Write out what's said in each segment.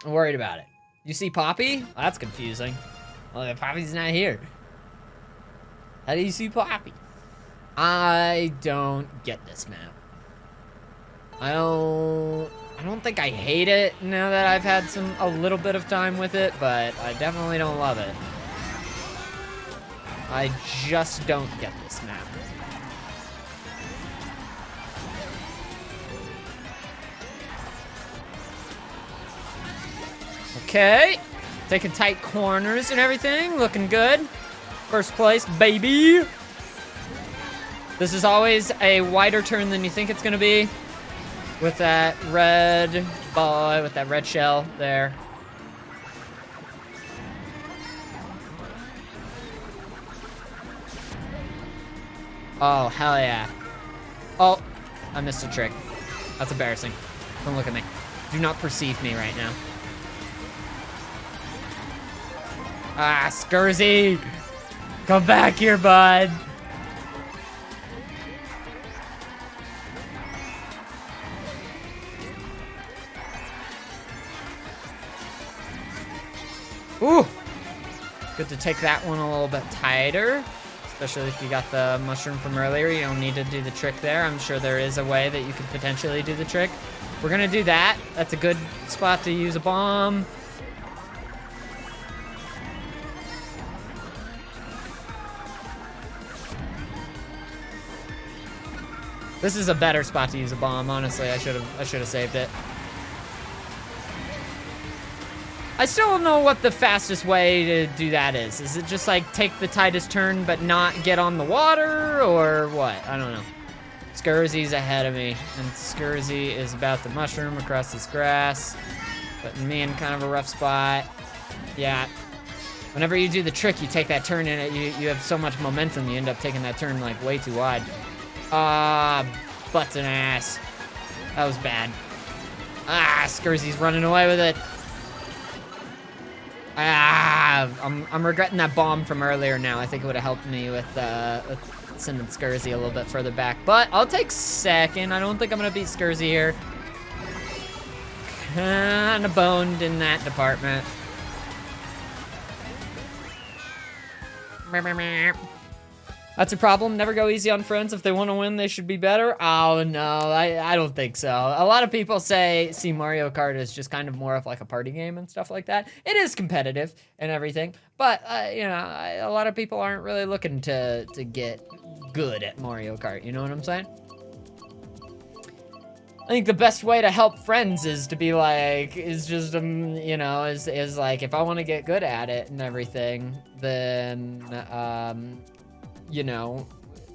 I'm worried about it. You see Poppy? Well, that's confusing. Well, Poppy's not here. How do you see Poppy? I don't get this map. I don't think I hate it now that I've had a little bit of time with it, but I definitely don't love it. I just don't get this map. Okay, taking tight corners and everything, looking good. First place, baby. This is always a wider turn than you think it's gonna be. With that red ball, with that red shell there. Oh, hell yeah. Oh, I missed a trick. That's embarrassing. Don't look at me. Do not perceive me right now. Ah, Scurzy! Come back here, bud! Ooh! Good to take that one a little bit tighter. Especially if you got the mushroom from earlier. You don't need to do the trick there. I'm sure there is a way that you could potentially do the trick. We're gonna do that. That's a good spot to use a bomb. This is a better spot to use a bomb, honestly. I should have saved it. I still don't know what the fastest way to do that is. Is it just like take the tightest turn but not get on the water, or what? I don't know. Scurzy's ahead of me, and Scurzy is about to mushroom across this grass, putting me in kind of a rough spot. Yeah. Whenever you do the trick, you take that turn in it, you have so much momentum, you end up taking that turn like way too wide. Ah, butts and ass. That was bad. Ah, Scurzy's running away with it. Ah, I'm regretting that bomb from earlier now. I think it would have helped me with sending Scurzy a little bit further back. But I'll take second. I don't think I'm gonna beat Scurzy here. Kinda boned in that department. That's a problem. Never go easy on friends. If they want to win, they should be better. Oh, no. I don't think so. A lot of people see Mario Kart as just kind of more of like a party game and stuff like that. It is competitive and everything. But, you know, a lot of people aren't really looking to get good at Mario Kart. You know what I'm saying? I think the best way to help friends is to be like, is just, you know, is like, if I want to get good at it and everything, then, you know,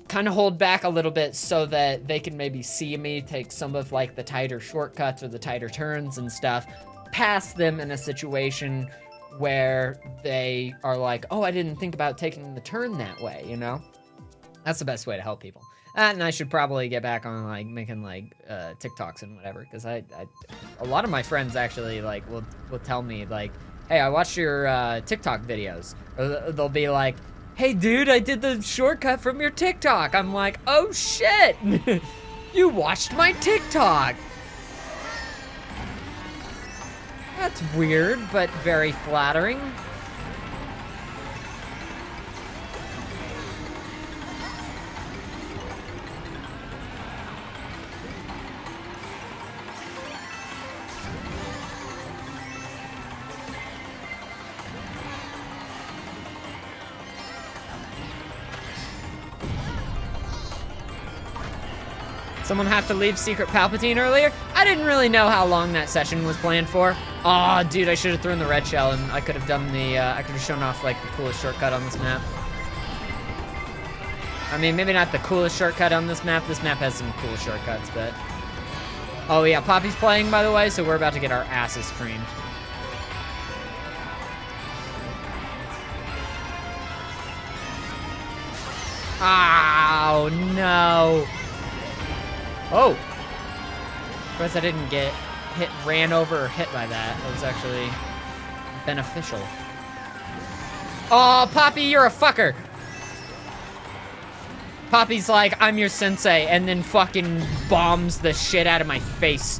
kind of hold back a little bit so that they can maybe see me take some of like the tighter shortcuts or the tighter turns and stuff, pass them in a situation where they are like, oh, I didn't think about taking the turn that way, you know? That's the best way to help people. And I should probably get back on like making like TikToks and whatever, because a lot of my friends actually like will tell me like, hey, I watched your TikTok videos, or they'll be like, hey dude, I did the shortcut from your TikTok. I'm like, oh shit, you watched my TikTok. That's weird, but very flattering. Someone have to leave Secret Palpatine earlier? I didn't really know how long that session was planned for. Aw, dude, I should have thrown the red shell and I could have done the, I could have shown off like the coolest shortcut on this map. I mean, maybe not the coolest shortcut on this map. This map has some cool shortcuts, but... Oh yeah, Poppy's playing, by the way, so we're about to get our asses creamed. Oh, no. Oh! Surprised I didn't get ran over or hit by that. That was actually beneficial. Oh, Poppy, you're a fucker! Poppy's like, I'm your sensei, and then fucking bombs the shit out of my face.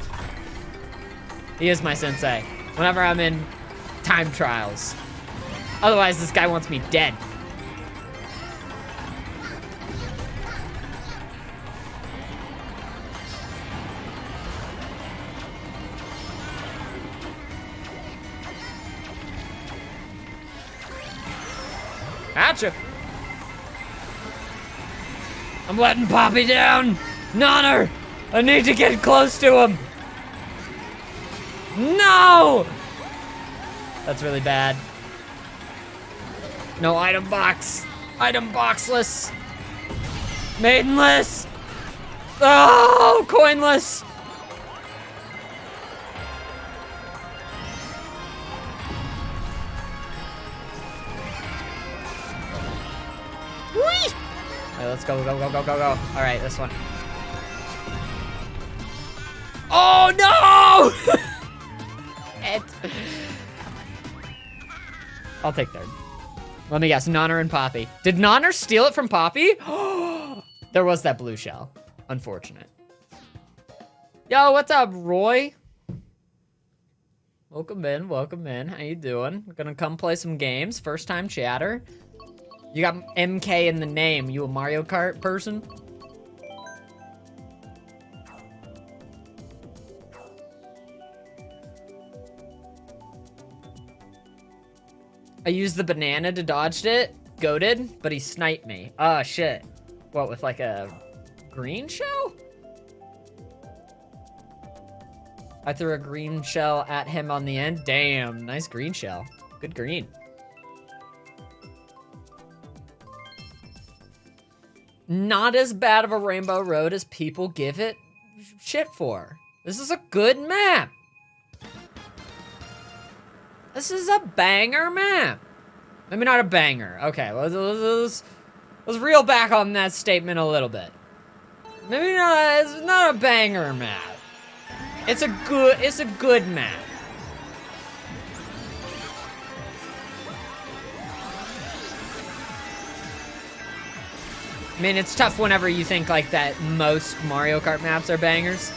He is my sensei. whenever I'm in time trials. Otherwise, this guy wants me dead. Gotcha. I'm letting Poppy down. Nonner, I need to get close to him. No! That's really bad. No item box. Item boxless. Maidenless. Oh, coinless. Whee! Alright, let's go, go, go, go, go, go. Alright, this one. Oh, no! I'll take third. Let me guess, Nonner and Poppy. Did Nonner steal it from Poppy? There was that blue shell. Unfortunate. Yo, what's up, Roy? Welcome in, welcome in. How you doing? We're gonna come play some games. First time chatter. You got MK in the name. You a Mario Kart person? I used the banana to dodge it. Goated, but he sniped me. Oh, shit. What, with like a green shell? I threw a green shell at him on the end. Damn, nice green shell. Good green. Not as bad of a Rainbow Road as people give it shit for. This is a good map. This is a banger map. Maybe not a banger. Okay, let's reel back on that statement a little bit. Maybe not, it's not a banger map. It's a good map. I mean, it's tough whenever you think like that most Mario Kart maps are bangers.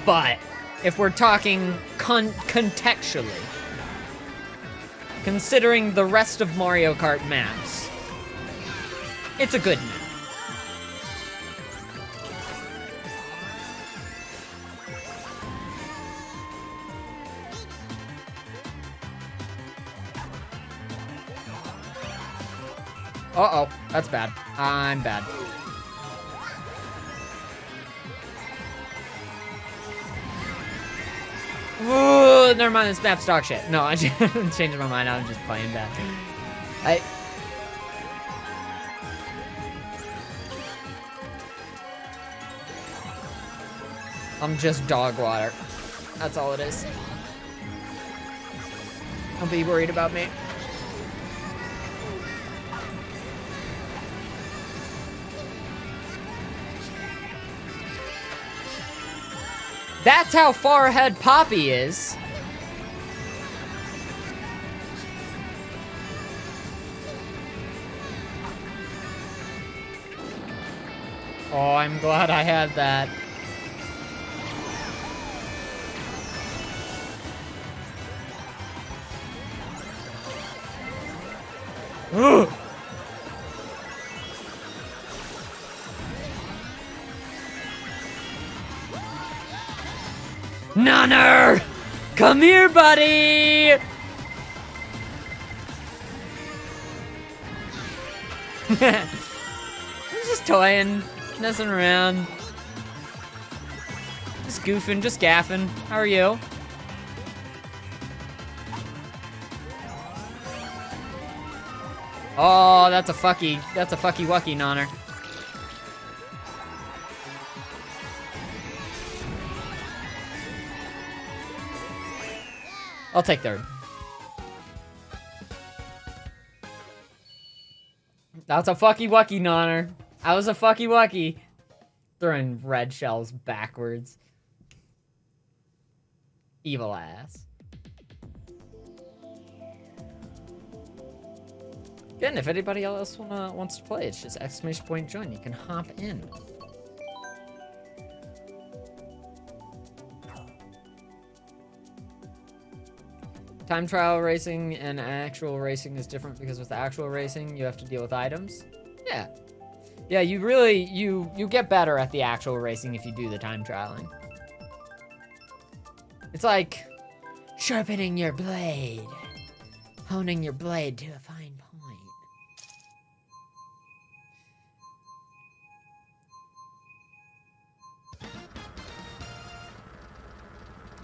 But if we're talking contextually, considering the rest of Mario Kart maps, it's a good map. Uh-oh, that's bad. I'm bad. Ooh, never mind, this map's dog shit. No, I changed my mind. I'm just playing bad. I'm just dog water. That's all it is. Don't be worried about me. That's how far ahead Poppy is. Oh, I'm glad I had that. Ugh. Nonner! Come here, buddy! I'm just toying, messing around. Just goofing, just gaffing. How are you? Oh, that's a fucky wucky, Nonner. I'll take third. That's a fucky wucky, Nonner. I was a fucky wucky. Throwing red shells backwards. Evil ass. Again, if anybody else wants to play, it's just !join. You can hop in. Time trial racing and actual racing is different because with the actual racing, you have to deal with items. Yeah. Yeah, you really, you get better at the actual racing if you do the time trialing. It's like sharpening your blade, honing your blade to a fine point.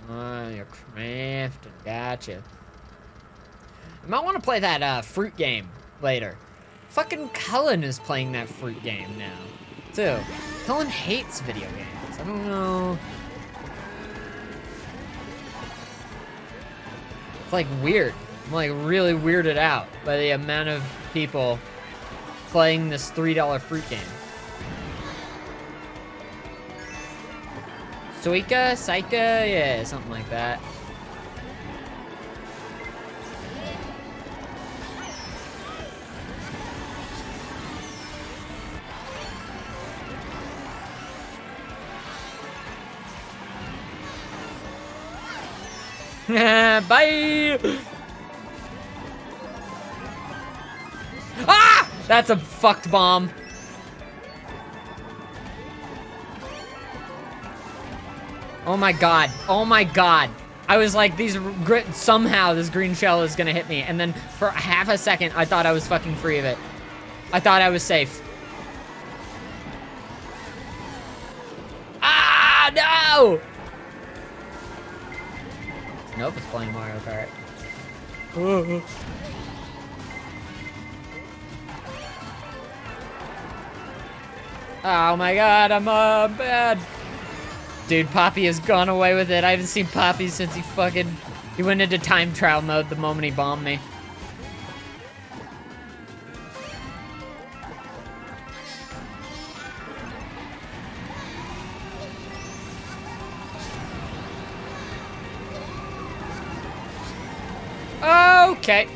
Oh, you're crafting, gotcha. You might want to play that fruit game later. Fucking Cullen is playing that fruit game now, too. Cullen hates video games. I don't know. It's like weird. I'm like really weirded out by the amount of people playing this $3 fruit game. Suika? Saika? Yeah, something like that. Bye! Ah! That's a fucked bomb. Oh my god. Oh my god. I was like, somehow this green shell is gonna hit me. And then for half a second, I thought I was fucking free of it. I thought I was safe. Ah, no! Nope, it's playing Mario Kart. Oh my god, I'm bad. Dude, Poppy has gone away with it. I haven't seen Poppy since he went into time trial mode the moment he bombed me. Okay.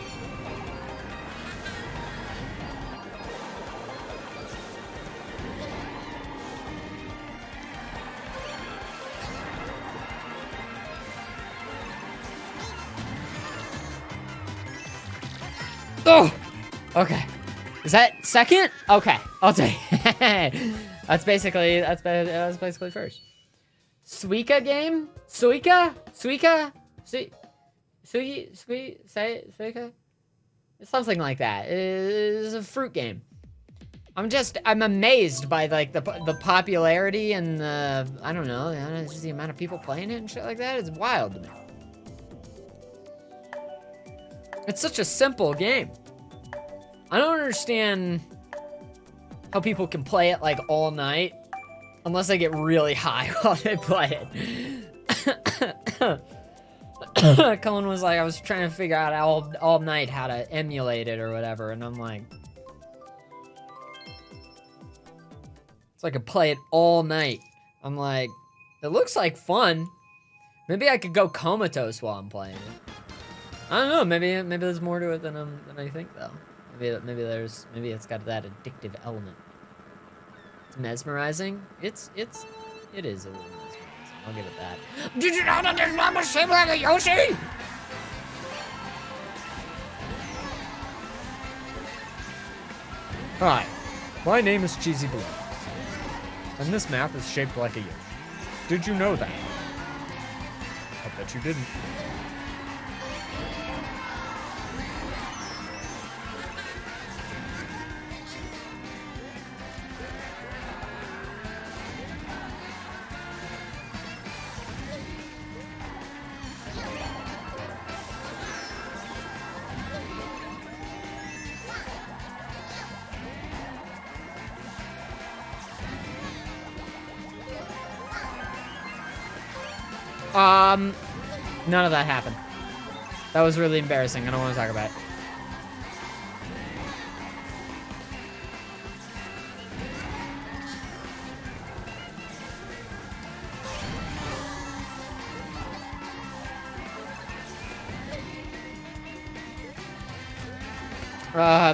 Oh! Okay. Is that second? Okay. I'll take it. That's basically first. Suika game? Suika? Suika? Suika? Something like that. It's a fruit game. I'm amazed by like the popularity and I don't know, just the amount of people playing it and shit like that. It's wild to me. It's such a simple game. I don't understand how people can play it like all night unless they get really high while they play it. Cullen was like, I was trying to figure out all night how to emulate it or whatever, and I'm like, so I could play it all night. I'm like, it looks like fun. Maybe I could go comatose while I'm playing it. I don't know. Maybe there's more to it than I think though. Maybe it's got that addictive element. It's mesmerizing. It is a little mesmerizing. I'll give it that. Did you know that this one was shaped like a Yoshi? Hi, my name is Cheesy Balloons, and this map is shaped like a Yoshi. Did you know that? I bet you didn't. None of that happened. That was really embarrassing. I don't want to talk about it.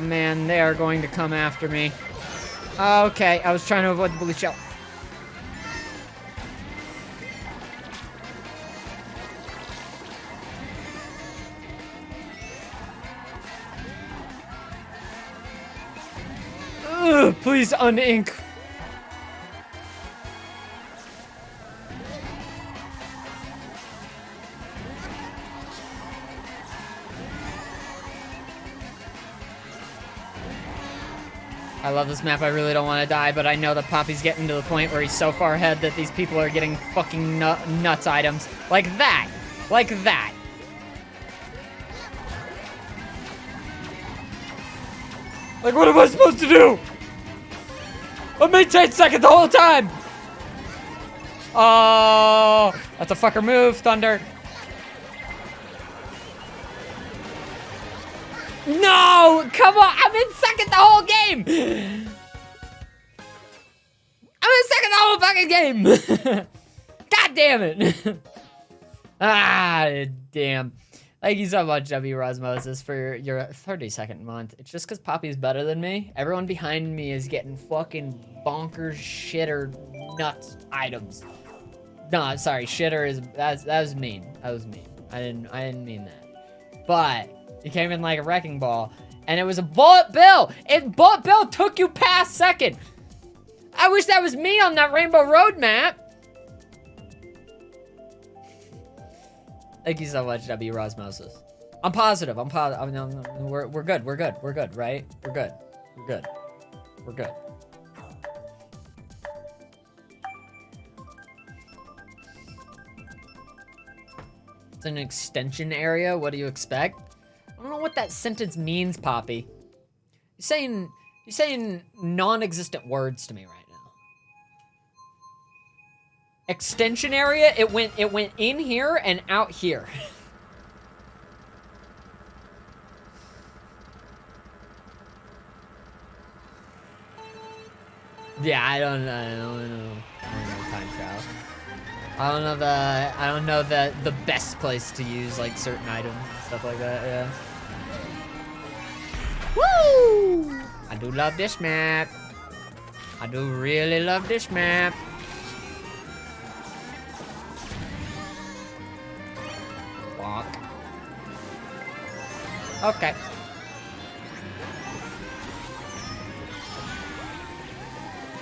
Man, they are going to come after me. Okay, I was trying to avoid the blue shell. Please unink. I love this map. I really don't want to die, but I know that Poppy's getting to the point where he's so far ahead that these people are getting fucking nuts items. Like that. Like that. Like, what am I supposed to do? I maintained second the whole time. Oh, that's a fucker move, Thunder. No, come on, I'm in second the whole game. I'm in second the whole fucking game. God damn it. Ah, damn. Thank you so much, W. Rosmosis, for your 32nd month. It's just because Poppy's better than me. Everyone behind me is getting fucking bonkers shitter nuts items. No, sorry, shitter is that was mean. That was mean. I didn't mean that. But he came in like a wrecking ball, and it was a bullet bill. Bullet bill took you past second. I wish that was me on that Rainbow Road map. Thank you so much, W. Rosmosis. I'm positive. I'm positive. We're good. We're good. We're good, right? We're good. We're good. We're good. It's an extension area. What do you expect? I don't know what that sentence means, Poppy. You're saying non-existent words to me right now. Extension area, it went in here and out here. Yeah, I don't know time travel. I don't know the best place to use like certain items and stuff like that, yeah. Woo! I do love this map. I do really love this map. Walk. Okay.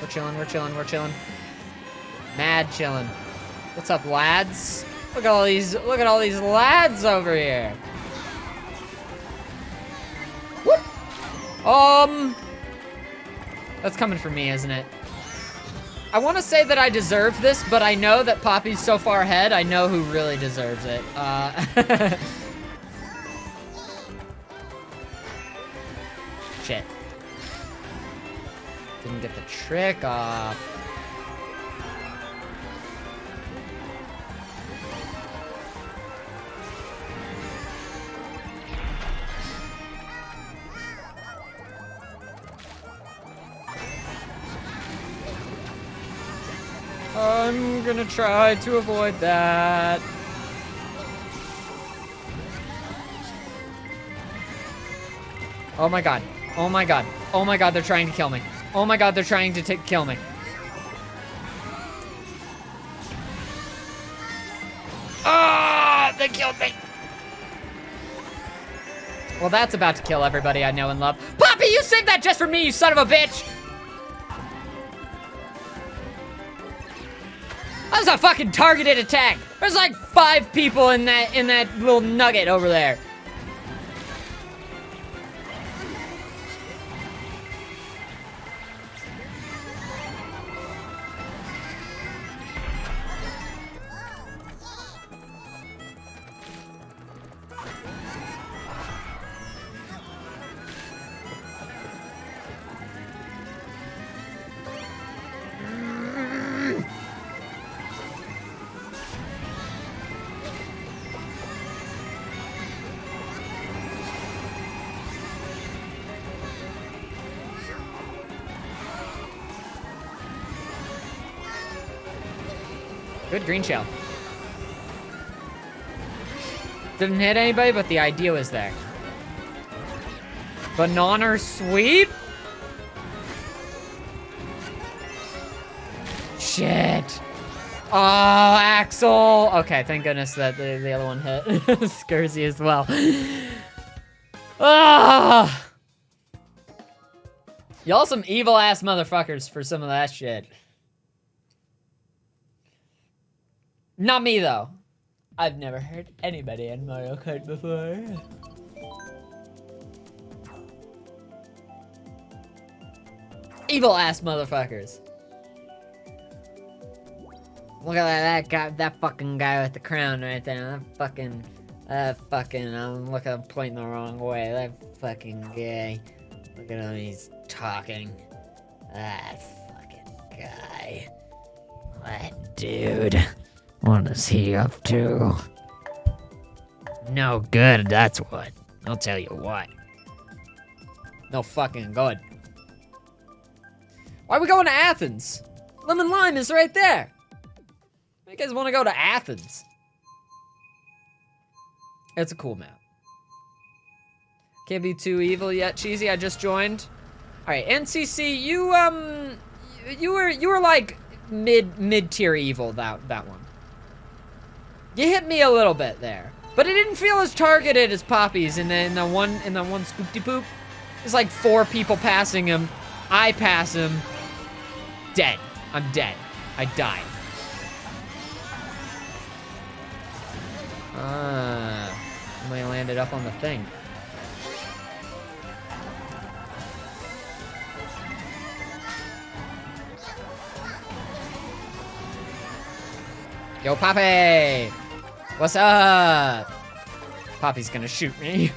We're chilling, we're chilling, we're chilling. Mad chilling. What's up, lads? Look at all these lads over here. Whoop. That's coming for me, isn't it? I want to say that I deserve this, but I know that Poppy's so far ahead, I know who really deserves it. Shit. Didn't get the trick off. I'm gonna try to avoid that. Oh my god. Oh my god. Oh my god, they're trying to kill me. Oh my god, they're trying to kill me. Ah, they killed me. Well, that's about to kill everybody I know and love. Poppy, you saved that just for me, you son of a bitch! That was a fucking targeted attack. There's like 5 people in that little nugget over there. Good green shell. Didn't hit anybody, but the idea was there. Banana sweep? Shit. Oh, Axel. Okay, thank goodness that the other one hit. Scursy as well. Ah. Y'all some evil ass motherfuckers for some of that shit. Not me though. I've never heard anybody in Mario Kart before. Evil ass motherfuckers. Look at that guy, that fucking guy with the crown right there. I'm pointing the wrong way. That fucking guy. Look at him, he's talking. That fucking guy. That dude. What is he up to? No good, that's what. I'll tell you what. No fucking good. Why are we going to Athens? Lemon Lime is right there. You guys want to go to Athens? It's a cool map. Can't be too evil yet, Cheesy. I just joined. All right, NCC, you were like mid-tier evil that one. You hit me a little bit there, but it didn't feel as targeted as Poppy's in the one scoopty poop. There's like 4 people passing him. I pass him. Dead. I'm dead. I died. Somebody landed up on the thing. Yo, Poppy! What's up? Poppy's gonna shoot me.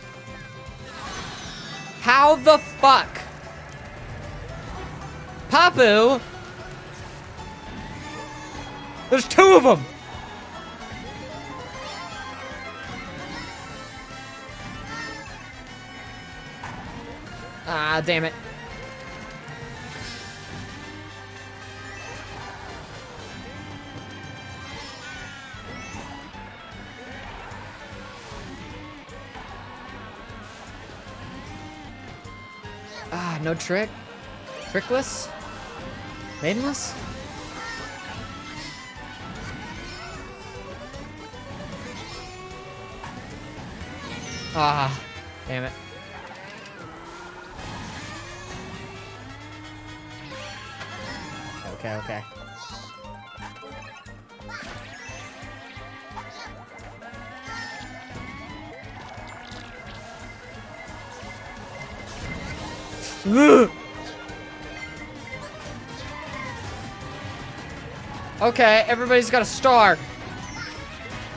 How the fuck? Papu? There's 2 of them! Ah, damn it. Ah, no trick? Trickless? Maidenless? Ah, damn it. Okay. Ugh. Okay, everybody's got a star.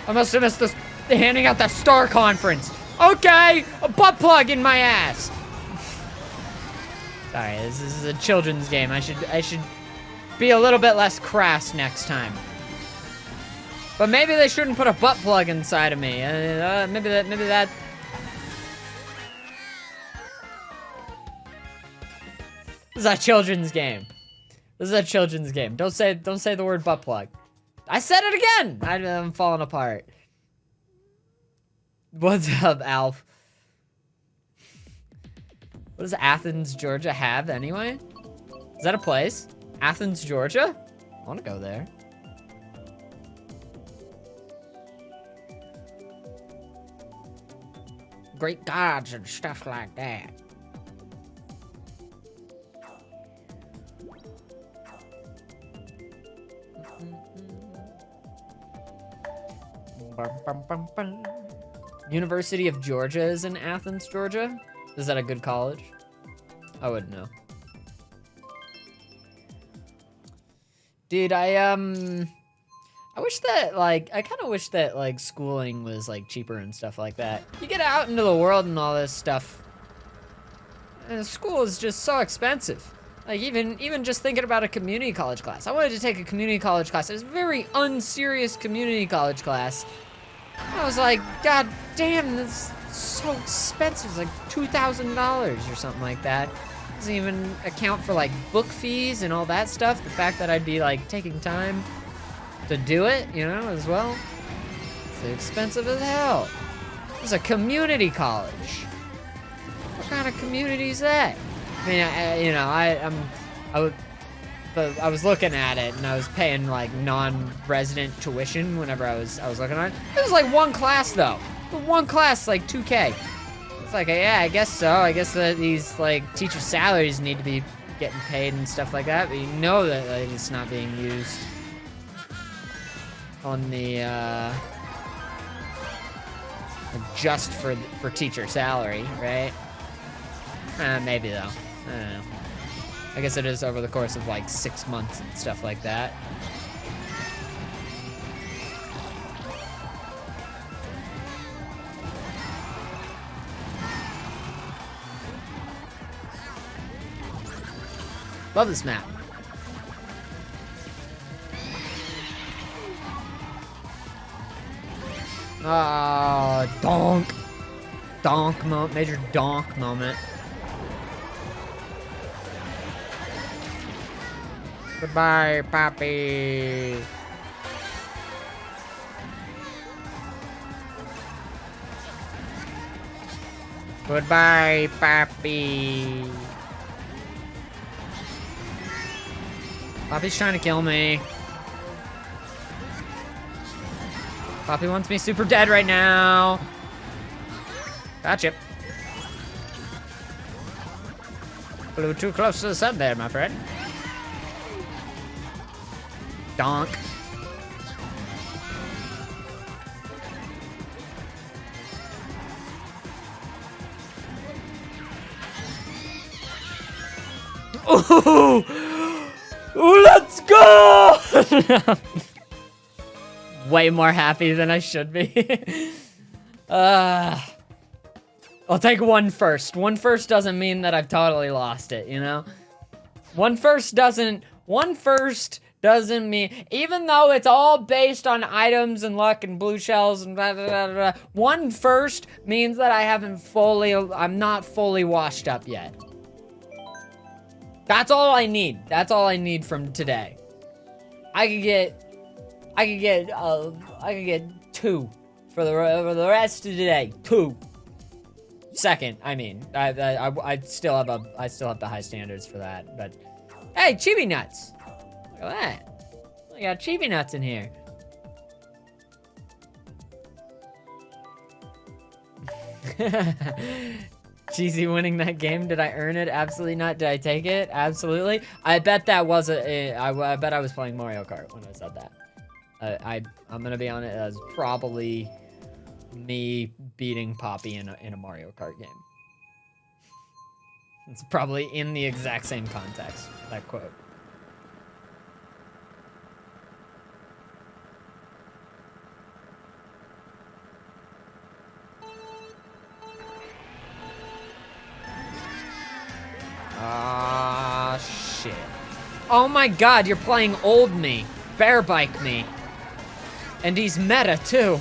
I must have missed this handing out that star conference. Okay, a butt plug in my ass. Sorry, this is a children's game. I should be a little bit less crass next time. But maybe they shouldn't put a butt plug inside of me. Maybe that. This is a children's game. This is a children's game. Don't say the word butt plug. I said it again. I'm falling apart. What's up, Alf? What does Athens, Georgia have anyway? Is that a place? Athens, Georgia? I want to go there. Greek gods and stuff like that. University of Georgia is in Athens, Georgia? Is that a good college? I wouldn't know. Dude, I wish that, like, I kind of wish that, like, schooling was, like, cheaper and stuff like that. You get out into the world and all this stuff, and school is just so expensive. Like, even just thinking about a community college class. I wanted to take a community college class. It was a very unserious community college class. I was like, God damn, this is so expensive. It's like $2,000 or something like that. Doesn't even account for like book fees and all that stuff. The fact that I'd be like taking time to do it, you know, as well. It's expensive as hell. It's a community college. What kind of community is that? I mean, I was looking at it and I was paying like non-resident tuition whenever I was looking at it. It was like one class though. One class, like $2K. It's like, yeah, I guess so. I guess that these like teacher salaries need to be getting paid and stuff like that, but you know that like, it's not being used on the just for teacher salary, right? Maybe though. I don't know. I guess it is over the course of like 6 months and stuff like that. Love this map. Oh, donk. Donk moment, major donk moment. Goodbye, Poppy. Goodbye, Poppy. Poppy's trying to kill me. Poppy wants me super dead right now. Gotcha. Flew too close to the sun there, my friend. Donk. Ooh! Ooh, let's go! Way more happy than I should be. I'll take one first. One first doesn't mean that I've totally lost it, you know? One first doesn't mean, even though it's all based on items and luck and blue shells and blah, blah, blah, blah, one first means that I'm not fully washed up yet. That's all I need. That's all I need from today. I could get 2 for the rest of today. 2. Second, I mean, I still have the high standards for that. But hey, chibi nuts! Look at that. I got chibi nuts in here. Cheesy winning that game. Did I earn it? Absolutely not. Did I take it? Absolutely. I bet that was I bet I was playing Mario Kart when I said that. I'm gonna be honest. It was probably me beating Poppy in a Mario Kart game. It's probably in the exact same context. That quote. Ah, shit. Oh my god, you're playing old me. Bear bike me. And he's meta, too.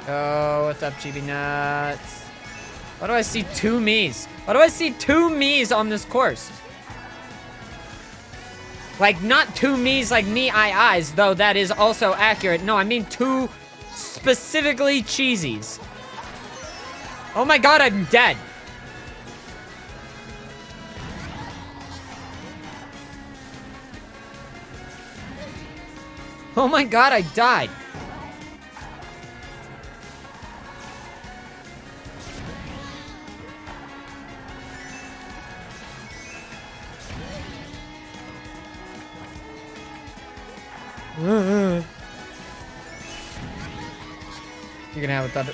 Oh, what's up, chibi nuts? Why do I see 2 me's? Why do I see 2 me's on this course? Like, not 2 me's like me, eyes, though that is also accurate. No, I mean 2 specifically cheesies. Oh my god, I'm dead. Oh my god, I died. You're gonna have a thunder.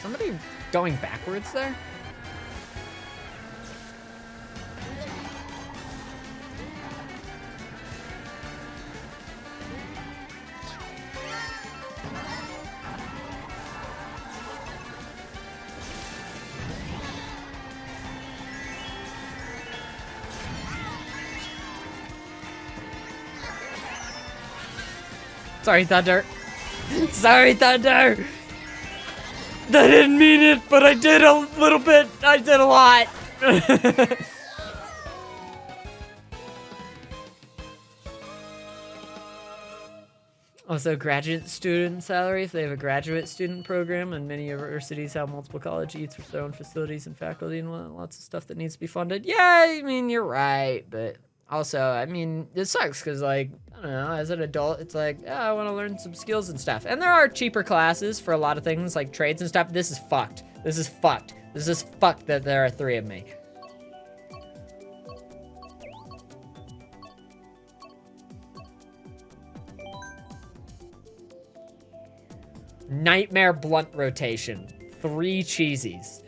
Somebody going backwards there? Sorry, Thunder. Sorry, Thunder. I didn't mean it, but I did a little bit. I did a lot. Also, graduate student salary, if they have a graduate student program, and many universities have multiple college eats with their own facilities and faculty and lots of stuff that needs to be funded. Yeah, I mean, you're right, but Also, I mean, it sucks because, like, I don't know, as an adult, it's like, oh, I want to learn some skills and stuff. And there are cheaper classes for a lot of things, like trades and stuff. This is fucked. This is fucked. This is fucked that there are 3 of me. Nightmare blunt rotation. 3 cheesies.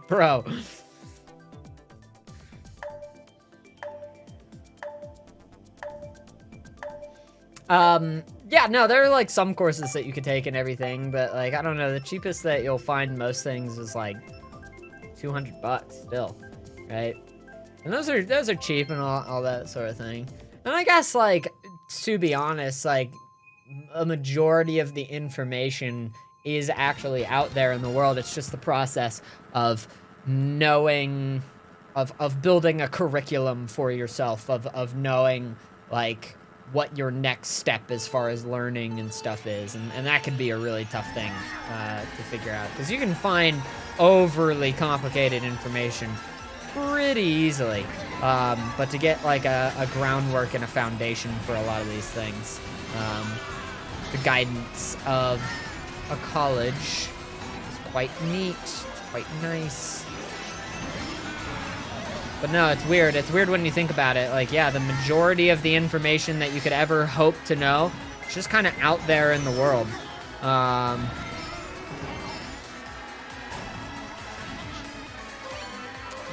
Bro. Yeah, no, there are like some courses that you could take and everything, but like, I don't know, the cheapest that you'll find most things is like $200 still, right? And those are cheap and all that sort of thing. And I guess, like, to be honest, like, a majority of the information is actually out there in the world. It's just the process of knowing, of building a curriculum for yourself, of knowing, like, what your next step as far as learning and stuff is. And that could be a really tough thing to figure out. Because you can find overly complicated information pretty easily, but to get like a groundwork and a foundation for a lot of these things, the guidance of a college is quite neat, it's quite nice. But no, it's weird. It's weird when you think about it. Like, yeah, the majority of the information that you could ever hope to know is just kind of out there in the world.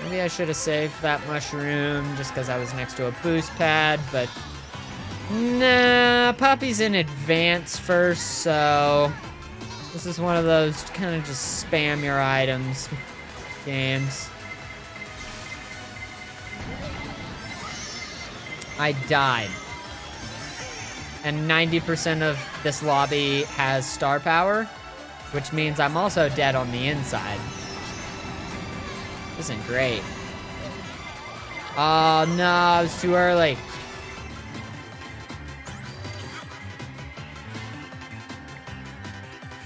Maybe I should have saved that mushroom just because I was next to a boost pad, but nah, Poppy's in advance first, so this is one of those kind of just spam your items games. I died. And 90% of this lobby has star power, which means I'm also dead on the inside. This isn't great. Oh no, it was too early.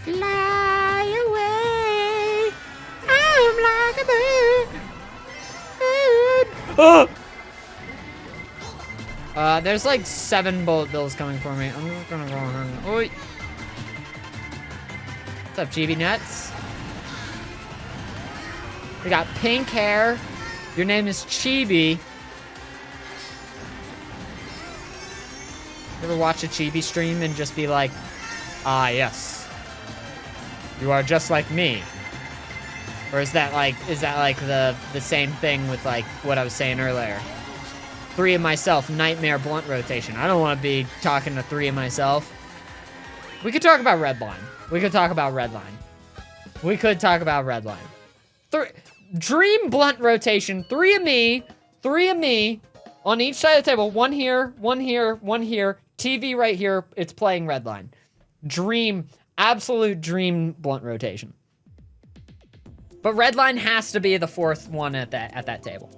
Fly away. I'm like a bird. Oh! There's like 7 bullet bills coming for me. I'm just gonna go ahead. Oi. What's up, Chibi Nuts? We got pink hair. Your name is Chibi. You ever watch a Chibi stream and just be like, ah, yes. You are just like me. Or is that like the same thing with like what I was saying earlier? 3 of myself, nightmare blunt rotation. I don't want to be talking to 3 of myself. We could talk about Redline. We could talk about Redline. We could talk about Redline. Dream blunt rotation. 3 of me. 3 of me on each side of the table. 1 here, 1 here, 1 here. TV right here. It's playing Redline. Dream, absolute dream blunt rotation. But Redline has to be the 4th one at that table.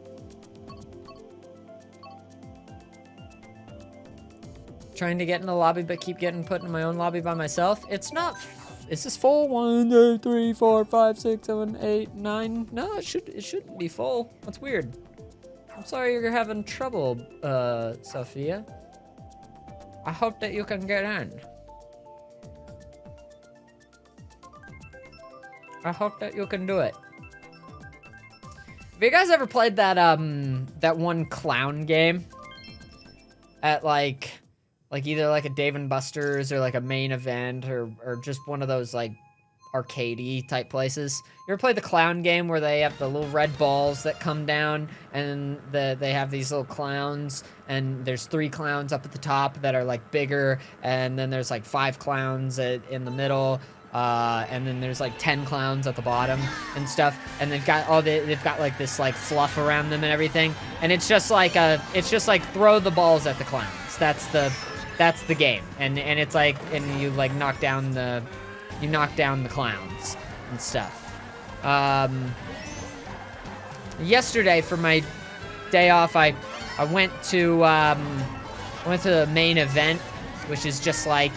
Trying to get in the lobby, but keep getting put in my own lobby by myself. It's not. Is this full? 1, 2, 3, 4, 5, 6, 7, 8, 9. No, it shouldn't be full. That's weird. I'm sorry you're having trouble, Sophia. I hope that you can get in. I hope that you can do it. Have you guys ever played that that one clown game? At like either like a Dave and Buster's or like a main event or just one of those like arcadey type places. You ever played the clown game where they have the little red balls that come down and they have these little clowns and there's 3 clowns up at the top that are like bigger and then there's like 5 clowns in the middle and then there's like 10 clowns at the bottom and stuff and they've got like this like fluff around them and everything and it's just like throw the balls at the clowns. That's the game, and it's like, and you like knock down the clowns and stuff. Yesterday for my day off, I went to the main event, which is just like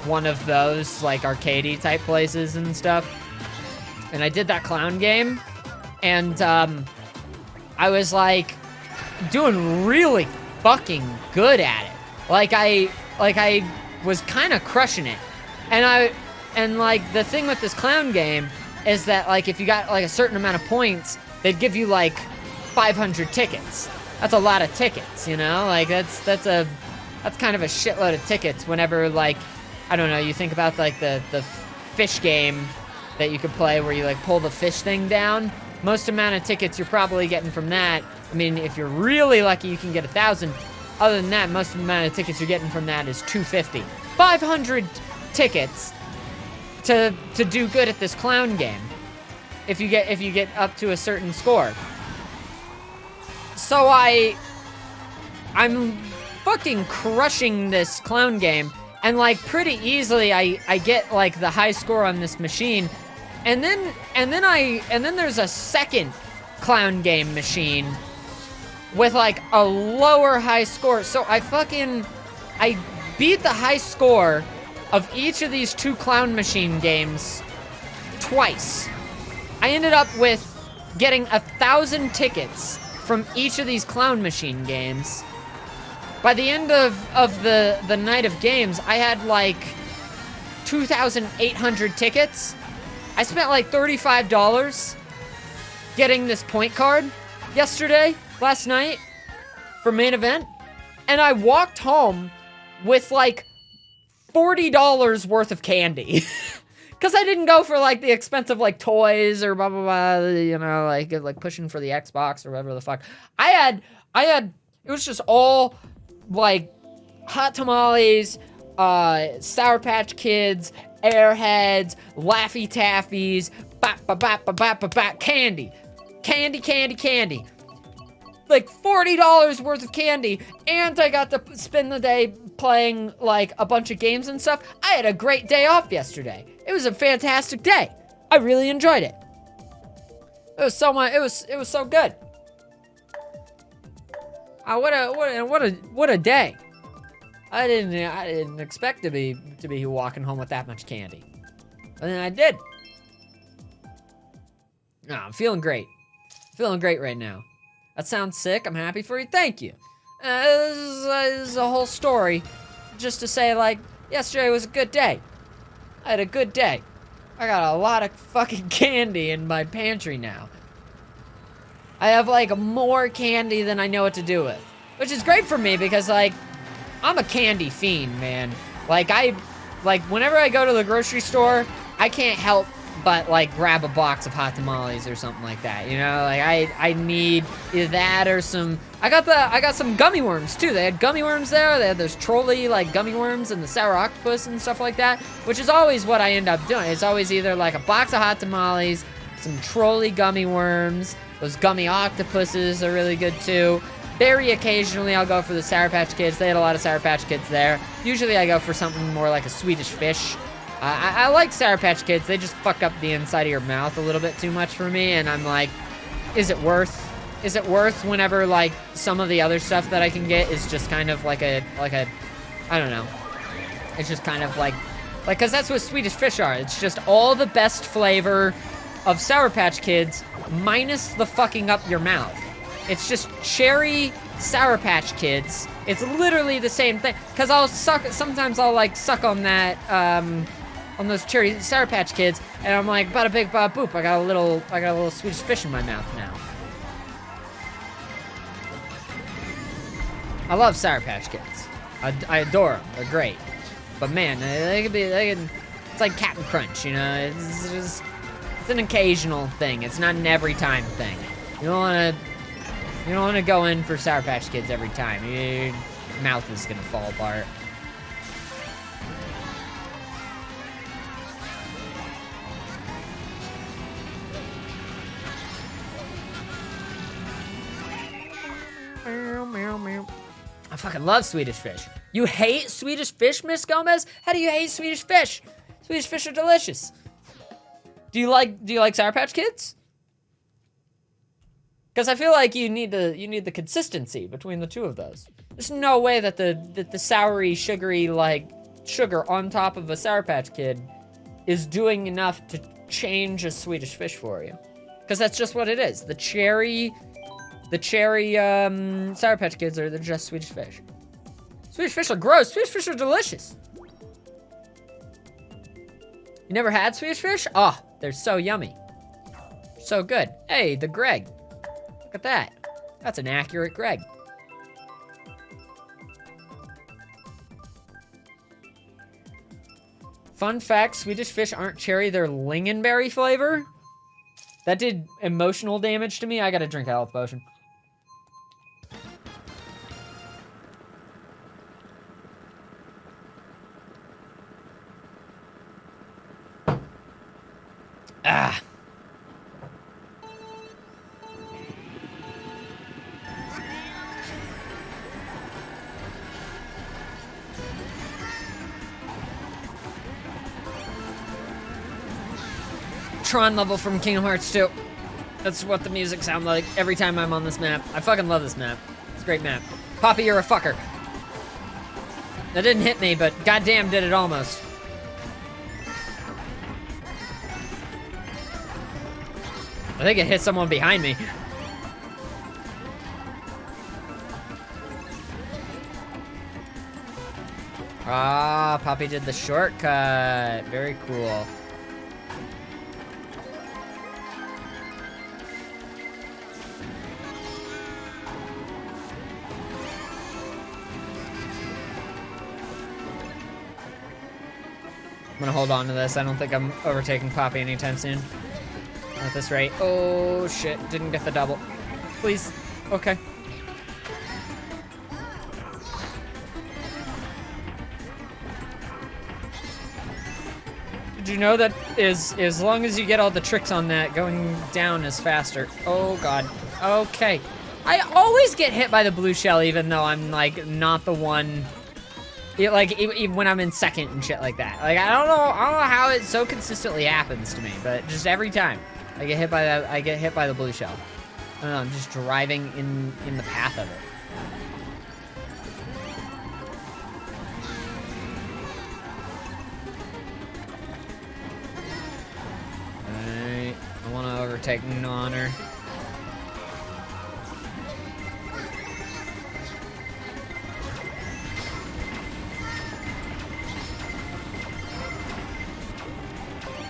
one of those, like, arcadey type places and stuff. And I did that clown game, and, I was, like, doing really fucking good at it. Like, I was kind of crushing it. And, like, the thing with this clown game is that, like, if you got, like, a certain amount of points, they'd give you, like, 500 tickets. That's a lot of tickets, you know? Like, that's kind of a shitload of tickets whenever, like, I don't know, you think about, like, the fish game that you could play where you, like, pull the fish thing down. Most amount of tickets you're probably getting from that, I mean, if you're really lucky, you can get 1,000. Other than that, most amount of tickets you're getting from that is 250. 500 tickets to do good at this clown game if you get up to a certain score. So I'm fucking crushing this clown game, and like pretty easily I get like the high score on this machine, and then there's a second clown game machine with like a lower high score. So I beat the high score of each of these two clown machine games twice. I ended up with getting 1,000 tickets from each of these clown machine games. By the end of the night of games, I had like 2,800 tickets. I spent like $35 getting this point card last night for main event, and I walked home with like $40 worth of candy. Cause I didn't go for like the expensive like toys or blah blah blah, you know, like pushing for the Xbox or whatever the fuck. I had it was just all like hot tamales, Sour Patch Kids, Airheads, Laffy Taffies, candy. Like $40 worth of candy, and I got to spend the day playing like a bunch of games and stuff. I had a great day off yesterday. It was a fantastic day. I really enjoyed it. It was so much. It was so good. What a day. I didn't expect to be walking home with that much candy, but then I did. No, I'm feeling great. Feeling great right now. That sounds sick. I'm happy for you. Thank you. This is a whole story just to say, like, yesterday was a good day. I had a good day. I got a lot of fucking candy in my pantry now. I have, like, more candy than I know what to do with. Which is great for me because, like, I'm a candy fiend, man. Like, whenever I go to the grocery store, I can't help but like grab a box of hot tamales or something like that, you know? Like I need either that or some, I got some gummy worms too. They had gummy worms there. They had those trolley like gummy worms and the sour octopus and stuff like that, which is always what I end up doing. It's always either like a box of hot tamales, some trolley gummy worms, those gummy octopuses are really good too. Very occasionally I'll go for the Sour Patch Kids. They had a lot of Sour Patch Kids there. Usually I go for something more like a Swedish Fish. I like Sour Patch Kids. They just fuck up the inside of your mouth a little bit too much for me, and I'm like, is it worth whenever like some of the other stuff that I can get is just kind of like a I don't know. It's just kind of like cause that's what Swedish Fish are. It's just all the best flavor of Sour Patch Kids minus the fucking up your mouth. It's just cherry Sour Patch Kids. It's literally the same thing. Cause sometimes I'll like suck on that, on those cherry Sour Patch Kids, and I'm like, bada big, bada boop. I got a little Swedish Fish in my mouth now. I love Sour Patch Kids. I adore them. They're great. But man, it's like Captain Crunch, you know? It's an occasional thing. It's not an every time thing. You don't wanna go in for Sour Patch Kids every time. Your mouth is gonna fall apart. I fucking love Swedish Fish. You hate Swedish Fish, Miss Gomez? How do you hate Swedish Fish? Swedish Fish are delicious. Do you like Sour Patch Kids? Because I feel like you need the consistency between the two of those. There's no way that the soury, sugary, like sugar on top of a Sour Patch Kid is doing enough to change a Swedish fish for you. Because that's just what it is. The cherry Sour Patch Kids they're just Swedish fish. Swedish fish are gross. Swedish fish are delicious. You never had Swedish fish? Oh, they're so yummy. So good. Hey, the Greg. Look at that. That's an accurate Greg. Fun fact, Swedish fish aren't cherry, they're lingonberry flavor. That did emotional damage to me. I gotta drink a health potion. Ah. Tron level from Kingdom Hearts 2. That's what the music sounds like every time I'm on this map. I fucking love this map. It's a great map. Poppy, you're a fucker. That didn't hit me, but goddamn did it almost. I think it hit someone behind me. Ah, Poppy did the shortcut. Very cool. I'm gonna hold on to this. I don't think I'm overtaking Poppy anytime soon. At this rate. Oh shit, didn't get the double. Please, okay. Did you know that as long as you get all the tricks on that, going down is faster? Oh god, okay. I always get hit by the blue shell even though I'm like not the one. Like even when I'm in second and shit like that. Like I don't know how it so consistently happens to me, but just every time I get hit by the blue shell. I don't know, I'm just driving in the path of it. Alright, I want to overtake Nonner.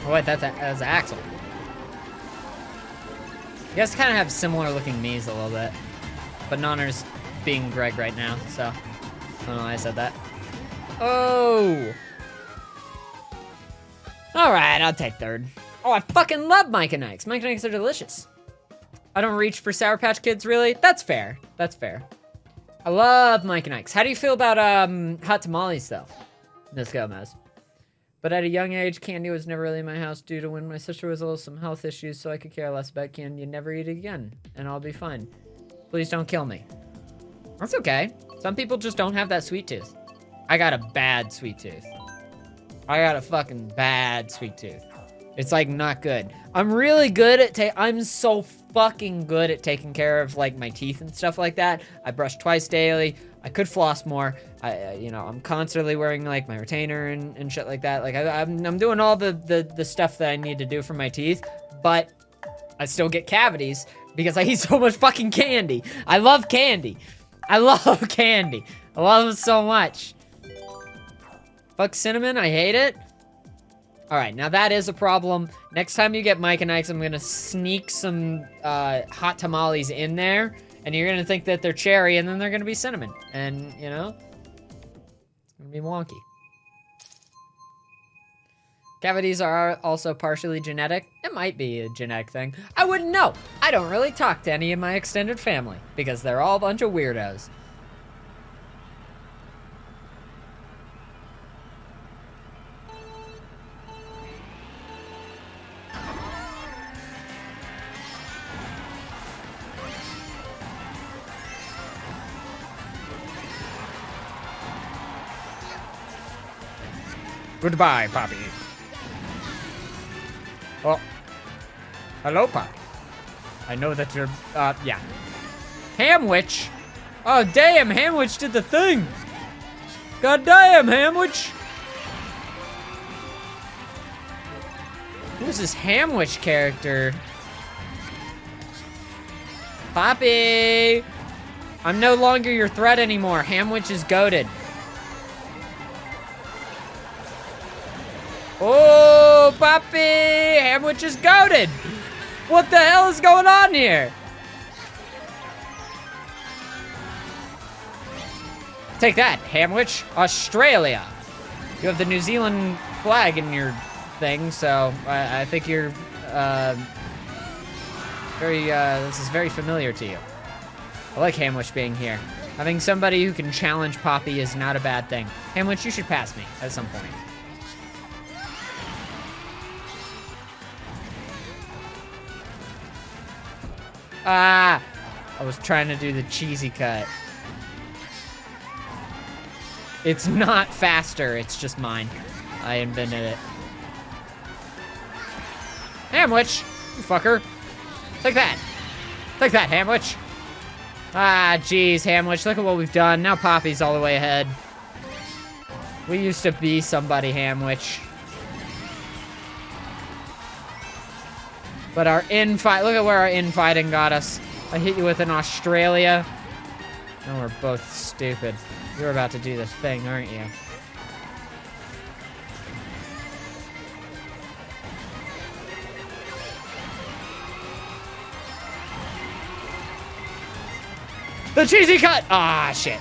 Oh wait, that's Axel. You guys kind of have similar looking knees a little bit. But Nonner's being Greg right now, so I don't know why I said that. Oh! Alright, I'll take third. Oh, I fucking love Mike and Ike's. Mike and Ike's are delicious. I don't reach for Sour Patch Kids, really. That's fair. That's fair. I love Mike and Ike's. How do you feel about hot tamales, though? Miss Gomez. But at a young age, candy was never really in my house due to when my sister was little, some health issues, so I could care less about candy and never eat it again. And I'll be fine. Please don't kill me. That's okay. Some people just don't have that sweet tooth. I got a bad sweet tooth. I got a fucking bad sweet tooth. It's like not good. I'm really good at I'm so fucking good at taking care of like my teeth and stuff like that. I brush twice daily. I could floss more. I'm constantly wearing like my retainer and shit like that. Like I'm doing all the stuff that I need to do for my teeth, but I still get cavities because I eat so much fucking candy. I love candy. I love candy. I love it so much. Fuck cinnamon, I hate it. All right, now that is a problem. Next time you get Mike and Ike's, I'm gonna sneak some hot tamales in there, and you're gonna think that they're cherry, and then they're gonna be cinnamon. And, you know, it's gonna be wonky. Cavities are also partially genetic. It might be a genetic thing. I wouldn't know. I don't really talk to any of my extended family, because they're all a bunch of weirdos. Goodbye, Poppy. Oh. Hello, Poppy. I know that you're, yeah. Hamwich? Oh, damn, Hamwich did the thing. God damn, Hamwich. Who's this Hamwich character? Poppy! I'm no longer your threat anymore. Hamwich is goated. Oh, Poppy! Hamwich is goated! What the hell is going on here? Take that, Hamwich. Australia. You have the New Zealand flag in your thing, so I think you're this is very familiar to you. I like Hamwich being here. Having somebody who can challenge Poppy is not a bad thing. Hamwich, you should pass me at some point. Ah! I was trying to do the cheesy cut. It's not faster, it's just mine. I invented it. Hamwich, you fucker. Take that. Take that, Hamwich. Ah, jeez, Hamwich, look at what we've done. Now Poppy's all the way ahead. We used to be somebody, Hamwich. But our infight, look at where our infighting got us. I hit you with an Australia. And we're both stupid. You're about to do this thing, aren't you? The cheesy cut! Ah, shit.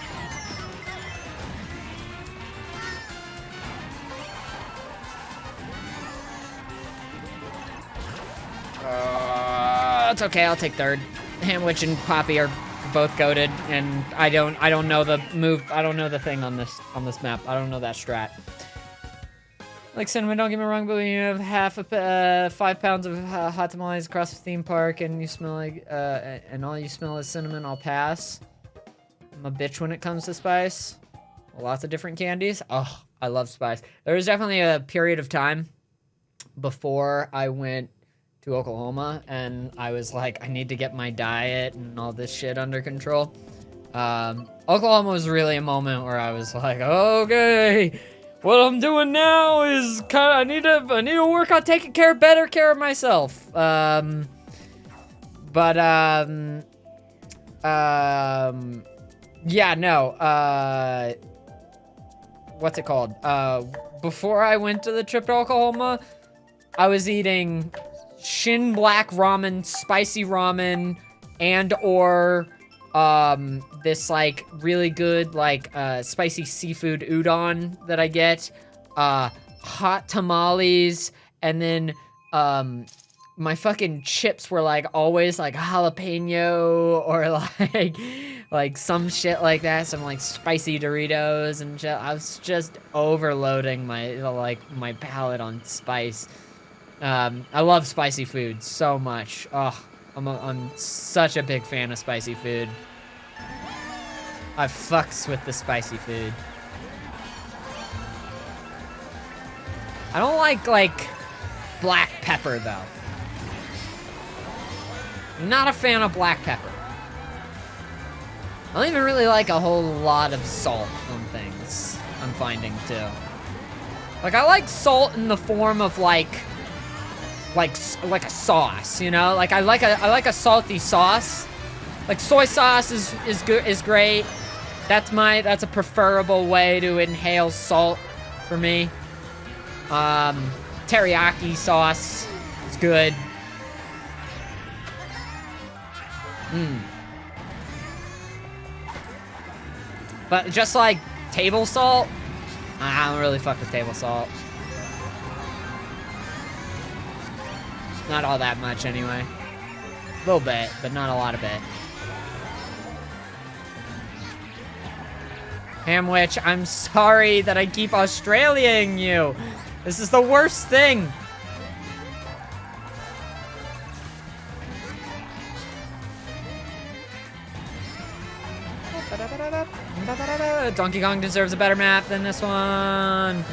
It's okay, I'll take third. Hamwich and Poppy are both goated, and I don't know the move. I don't know the thing on this map. I don't know that strat. Like cinnamon, don't get me wrong, but when you have 5 pounds of hot tamales across the theme park, and you smell like and all you smell is cinnamon, I'll pass. I'm a bitch when it comes to spice. Lots of different candies. Oh, I love spice. There was definitely a period of time before I went to Oklahoma, and I was like, I need to get my diet and all this shit under control. Oklahoma was really a moment where I was like, okay, what I'm doing now is I need to work on taking better care of myself. Yeah, no, what's it called? Before I went to the trip to Oklahoma, I was eating Shin Black ramen, spicy ramen, and or this like really good like spicy seafood udon that I get, hot tamales, and then my fucking chips were like always like jalapeno or like some shit like that, some like spicy Doritos and shit. I was just overloading my palate on spice. I love spicy food so much. Oh, I'm such a big fan of spicy food. I fucks with the spicy food. I don't like black pepper though. I'm not a fan of black pepper. I don't even really like a whole lot of salt on things, I'm finding too. Like I like salt in the form of like a sauce, you know? Like I like a salty sauce. Like soy sauce is great. That's a preferable way to inhale salt for me. Teriyaki sauce is good. But just like table salt, I don't really fuck with table salt. Not all that much anyway. A little bit, but not a lot of it. Hamwich, I'm sorry that I keep Australiaing you. This is the worst thing. Donkey Kong deserves a better map than this one.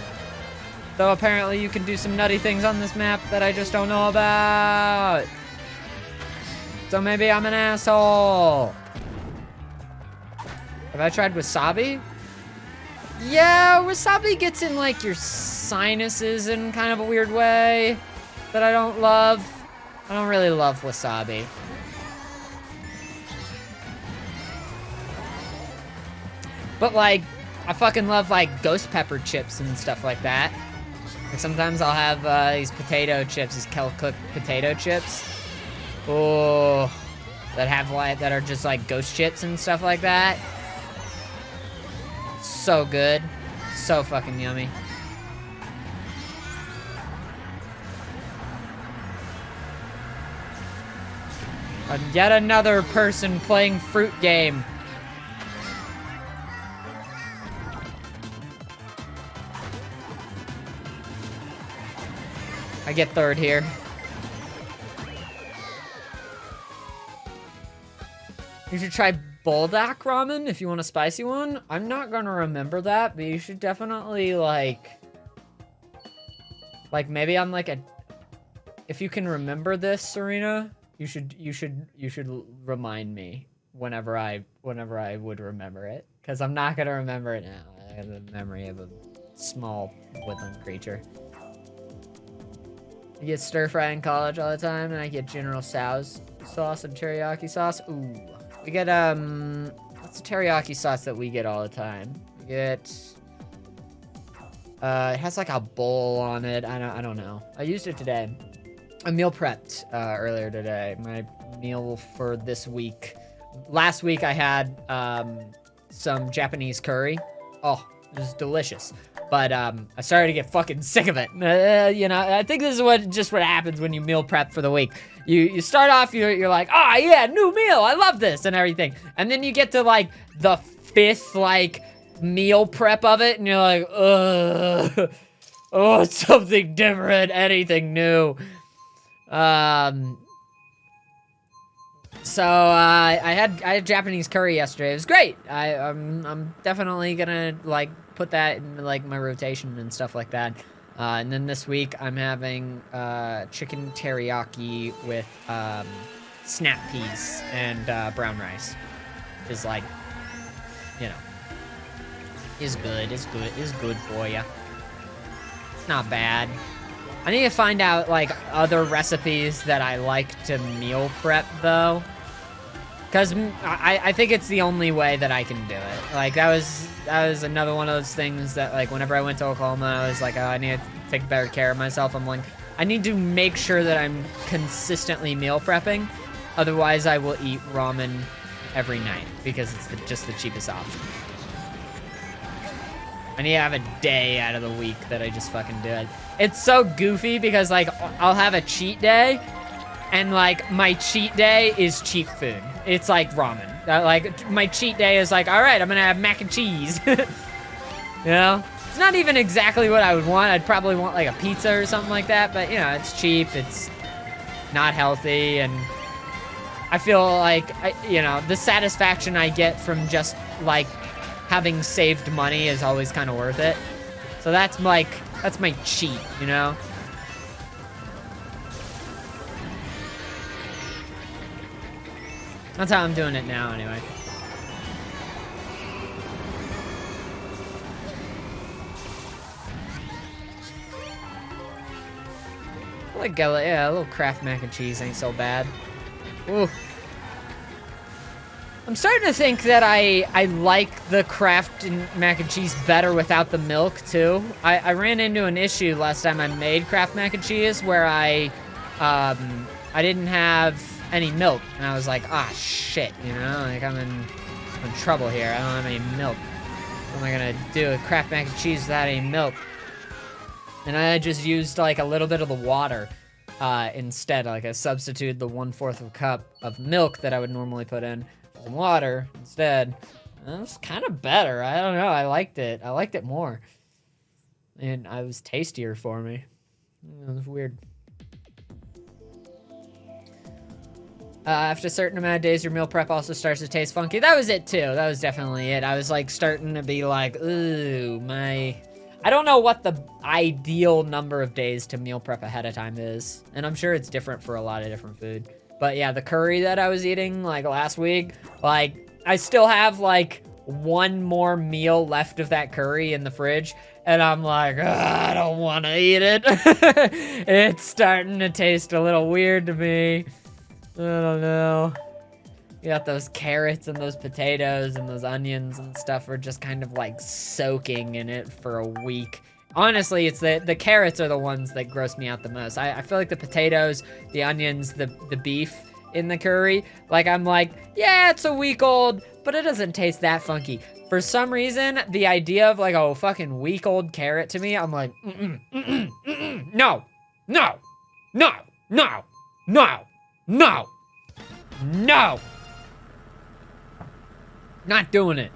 Though apparently you can do some nutty things on this map that I just don't know about. So maybe I'm an asshole. Have I tried wasabi? Yeah, wasabi gets in like your sinuses in kind of a weird way. that I don't love. I don't really love wasabi. But like, I fucking love like ghost pepper chips and stuff like that. Like sometimes I'll have these potato chips, these Kel-Cooked potato chips. Oh, that are just like ghost chips and stuff like that. So good. So fucking yummy. Yet another person playing fruit game. I get third here. You should try buldak ramen if you want a spicy one. I'm not gonna remember that, but you should definitely like maybe I'm like if you can remember this, Serena, you should remind me whenever I would remember it, because I'm not gonna remember it now. I have the memory of a small woodland creature. I get stir fry in college all the time, and I get General Tso's sauce and teriyaki sauce. Ooh. We get, what's the teriyaki sauce that we get all the time? We get, it has like a bowl on it. I don't know. I used it today. I meal prepped, earlier today. My meal for this week. Last week I had, some Japanese curry. Oh, it was delicious. But, I started to get fucking sick of it. You know, I think this is what happens when you meal prep for the week. You start off, you're like, oh yeah, new meal, I love this and everything. And then you get to like the 5th like meal prep of it and you're like, ugh, oh, it's something different, anything new. So I had Japanese curry yesterday. It was great. I'm definitely gonna like put that in like my rotation and stuff like that. And then this week I'm having chicken teriyaki with snap peas and brown rice. Is like, you know, is good. It's good for you. It's not bad. I need to find out like other recipes that I like to meal prep though. Because I think it's the only way that I can do it. Like, that was another one of those things that, like, whenever I went to Oklahoma, I was like, oh, I need to take better care of myself. I'm like, I need to make sure that I'm consistently meal prepping. Otherwise, I will eat ramen every night because it's just the cheapest option. I need to have a day out of the week that I just fucking do it. It's so goofy because, like, I'll have a cheat day, and, like, my cheat day is cheap food. It's like ramen. Like, my cheat day is like, all right, I'm gonna have mac and cheese. You know? It's not even exactly what I would want. I'd probably want, like, a pizza or something like that, but, you know, it's cheap, it's not healthy, and I feel like, you know, the satisfaction I get from just, like, having saved money is always kind of worth it. So that's, like, that's my cheat, you know? That's how I'm doing it now, anyway. Yeah, a little Kraft mac and cheese ain't so bad. Ooh. I'm starting to think that I like the Kraft mac and cheese better without the milk, too. I ran into an issue last time I made Kraft mac and cheese where I didn't have any milk, and I was like, ah, shit, you know, like I'm in trouble here. I don't have any milk. What am I gonna do with Kraft mac and cheese without any milk? And I just used like a little bit of the water instead. Like I substituted the 1/4 of a cup of milk that I would normally put in some water instead. And it was kind of better. I don't know. I liked it. I liked it more, and it was tastier for me. It was weird. After a certain amount of days, your meal prep also starts to taste funky. That was it, too. That was definitely it. I was, like, starting to be like, ooh, I don't know what the ideal number of days to meal prep ahead of time is. And I'm sure it's different for a lot of different food. But, yeah, the curry that I was eating, like, last week, like, I still have, like, one more meal left of that curry in the fridge, and I'm like, I don't want to eat it. It's starting to taste a little weird to me. I don't know. You got those carrots and those potatoes and those onions and stuff are just kind of like soaking in it for a week. Honestly, it's the carrots are the ones that gross me out the most. I feel like the potatoes, the onions, the beef in the curry, like I'm like, yeah, it's a week old, but it doesn't taste that funky. For some reason, the idea of like a fucking week old carrot to me, I'm like, no, no, no, no, no, no, no. Not doing it.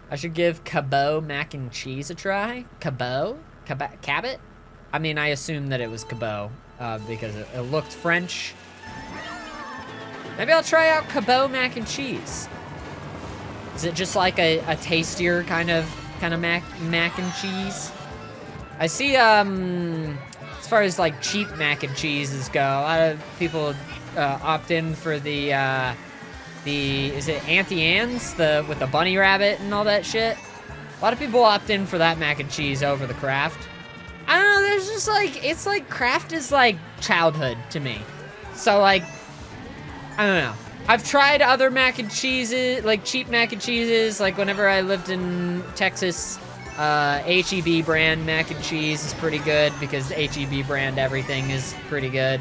I should give Cabot mac and cheese a try. Cabot? Cabot? I mean, I assume that it was Cabot because it looked French. Maybe I'll try out Cabot mac and cheese. Is it just like a tastier kind of mac and cheese? I see, as far as like cheap mac and cheeses go, a lot of people opt in for the is it Auntie Anne's, with the bunny rabbit and all that shit? A lot of people opt in for that mac and cheese over the Kraft. I don't know, there's just like, it's like Kraft is like childhood to me. So like, I don't know. I've tried other mac and cheeses, like cheap mac and cheeses, like whenever I lived in Texas, H-E-B brand mac and cheese is pretty good because H-E-B brand everything is pretty good.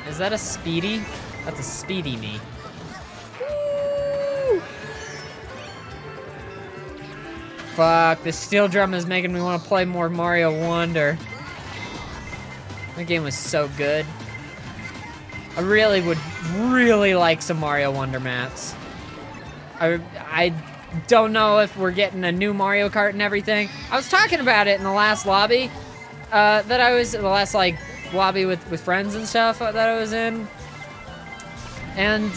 Is that a Speedy? That's a Speedy me. Woo! Fuck, this steel drum is making me want to play more Mario Wonder. That game was so good. I really would like some Mario Wonder maps. I don't know if we're getting a new Mario Kart and everything. I was talking about it in the last lobby the last like lobby with friends and stuff that I was in. And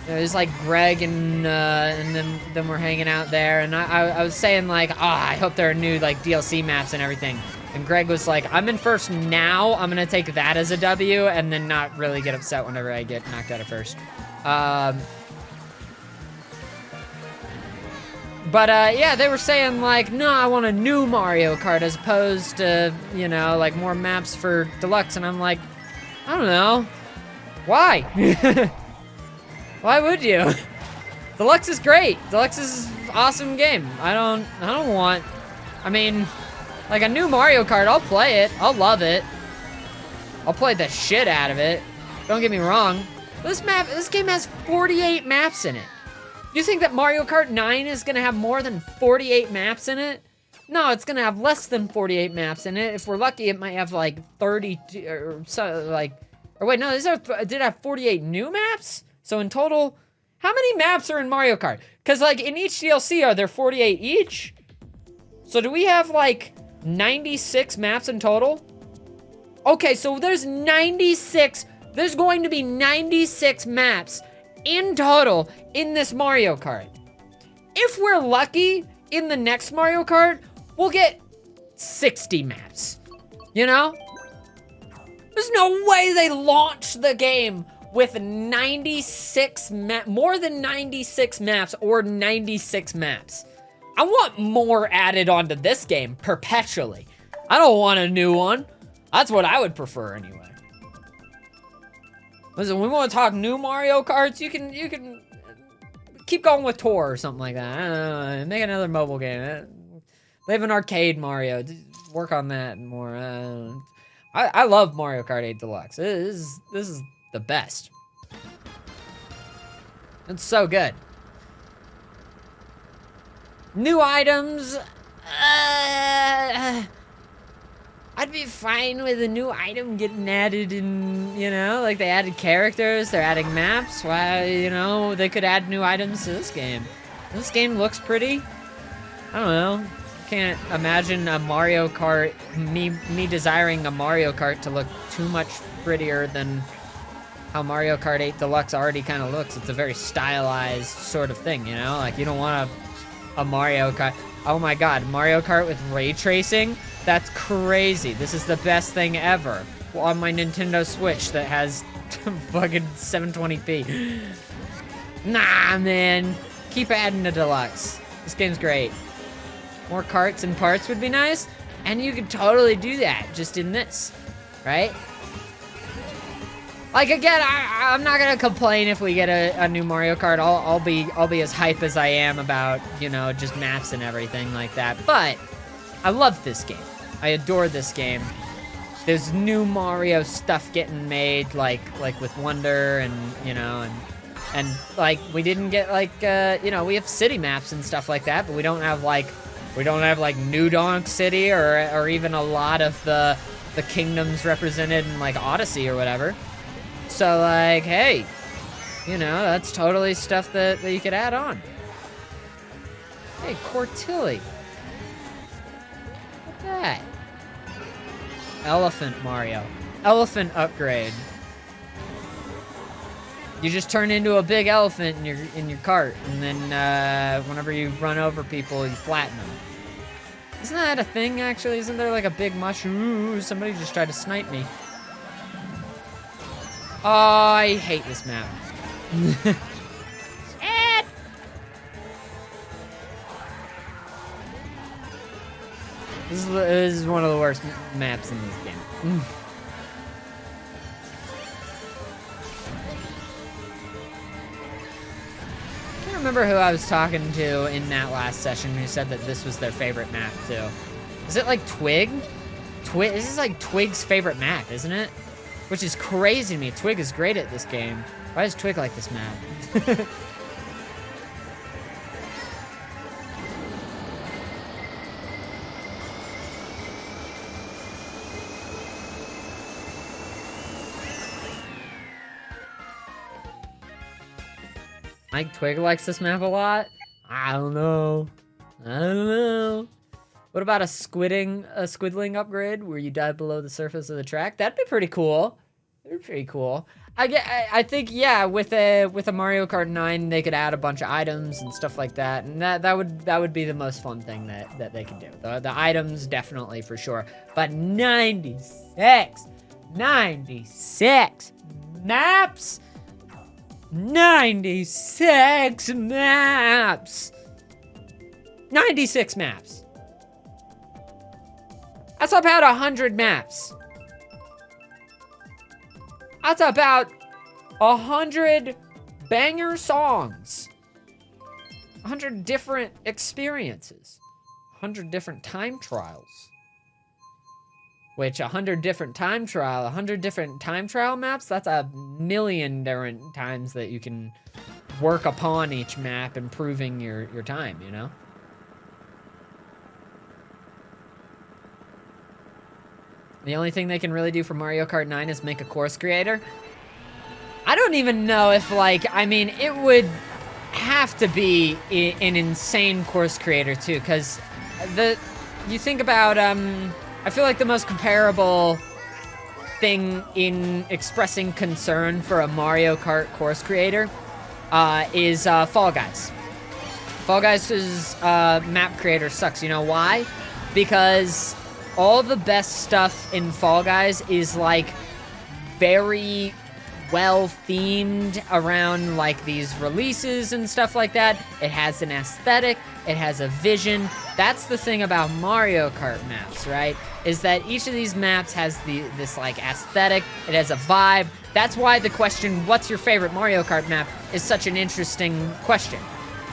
it was like Greg and then we're hanging out there, and I was saying like, I hope there are new like DLC maps and everything. And Greg was like, I'm in first now, I'm gonna take that as a W and then not really get upset whenever I get knocked out of first. But yeah, they were saying like, no, I want a new Mario Kart as opposed to, you know, like more maps for Deluxe. And I'm like, I don't know. Why? Why would you? Deluxe is great. Deluxe is an awesome game. I don't want, I mean, like a new Mario Kart, I'll play it. I'll love it. I'll play the shit out of it. Don't get me wrong. This game has 48 maps in it. You think that Mario Kart 9 is gonna have more than 48 maps in it? No, it's gonna have less than 48 maps in it. If we're lucky, it might have like 30 or so, like, or wait, no, did it have 48 new maps? So in total, how many maps are in Mario Kart? Cause like in each DLC, are there 48 each? So do we have like 96 maps in total? Okay, so there's going to be 96 maps in total in this Mario Kart. If we're lucky, in the next Mario Kart, we'll get 60 maps, you know? There's no way they launched the game with more than 96 maps or 96 maps. I want more added onto this game perpetually. I don't want a new one. That's what I would prefer anyway. Listen, we want to talk new Mario Karts. You can keep going with Tour or something like that. I don't know, make another mobile game. They have an arcade Mario. Work on that more. I love Mario Kart 8 Deluxe. This is the best. It's so good. New items. I'd be fine with a new item getting added in, you know, like they added characters, they're adding maps. Why, you know, they could add new items to this game. This game looks pretty. I don't know. Can't imagine a Mario Kart, me desiring a Mario Kart to look too much prettier than how Mario Kart 8 Deluxe already kind of looks. It's a very stylized sort of thing, you know? Like, you don't want a Mario Kart. Oh my god, Mario Kart with ray tracing? That's crazy. This is the best thing ever. on my Nintendo Switch that has fucking 720p. Nah, man. Keep adding to Deluxe. This game's great. More carts and parts would be nice, and you could totally do that just in this, right? Like, again, I'm not gonna complain if we get a new Mario Kart. I'll be as hype as I am about, you know, just maps and everything like that. But I love this game. I adore this game. There's new Mario stuff getting made, like with Wonder and, you know, and like we didn't get like you know, we have city maps and stuff like that, but we don't have like New Donk City or even a lot of the kingdoms represented in like Odyssey or whatever. So like, hey, you know, that's totally stuff that you could add on. Hey, Cortilli. What's that? Elephant Mario. Elephant upgrade. You just turn into a big elephant in your cart, and then whenever you run over people, you flatten them. Isn't that a thing, actually? Isn't there like a big mushroom? Ooh, somebody just tried to snipe me. Oh, I hate this map. This is one of the worst maps in this game. I can't remember who I was talking to in that last session who said that this was their favorite map too. Is it like Twig? This is like Twig's favorite map, isn't it? Which is crazy to me. Twig is great at this game. Why does Twig like this map? Mike Twig likes this map a lot? I don't know. What about a squiddling upgrade where you dive below the surface of the track? That'd be pretty cool. That'd be pretty cool. I think, yeah, with a Mario Kart 9, they could add a bunch of items and stuff like that, and that would be the most fun thing that they can do. The items, definitely, for sure. But 96 maps. 96 maps. 96 maps. That's about 100 maps. That's about 100 banger songs. 100 different experiences. 100 different time trials. Which 100 different time trial maps, that's 1,000,000 different times that you can work upon each map, improving your time, you know? The only thing they can really do for Mario Kart 9 is make a course creator. I don't even know if, like, I mean, it would have to be an insane course creator too, because you think about, I feel like the most comparable thing in expressing concern for a Mario Kart course creator is Fall Guys. Fall Guys' map creator sucks. You know why? Because all the best stuff in Fall Guys is like very well themed around like these releases and stuff like that. It has an aesthetic, it has a vision. That's the thing about Mario Kart maps, right? Is that each of these maps has this like aesthetic, it has a vibe. That's why the question, what's your favorite Mario Kart map, is such an interesting question.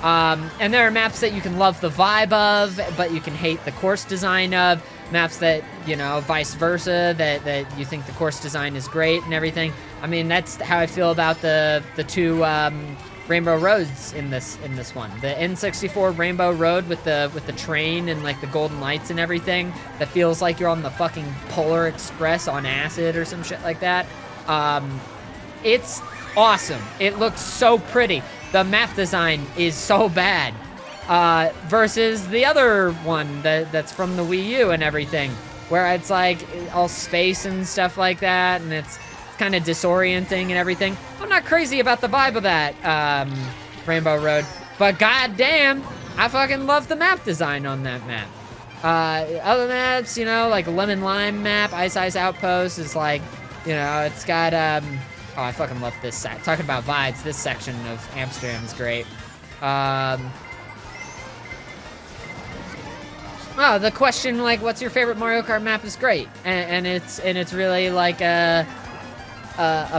And there are maps that you can love the vibe of, but you can hate the course design of. Maps that, you know, vice versa, that you think the course design is great and everything. I mean, that's how I feel about the two Rainbow Roads in this one. The N64 Rainbow Road with the train and like the golden lights and everything that feels like you're on the fucking Polar Express on acid or some shit like that. It's awesome. It looks so pretty. The map design is so bad. Versus the other one that's from the Wii U and everything, where it's like all space and stuff like that, and it's kind of disorienting and everything. I'm not crazy about the vibe of that Rainbow Road, but goddamn, I fucking love the map design on that map. Other maps, you know, like Lemon Lime map, Ice Ice Outpost is like, you know, it's got, oh, I fucking love this set. Talking about vibes, this section of Amsterdam is great. Oh, the question, like, what's your favorite Mario Kart map is great. And it's really like a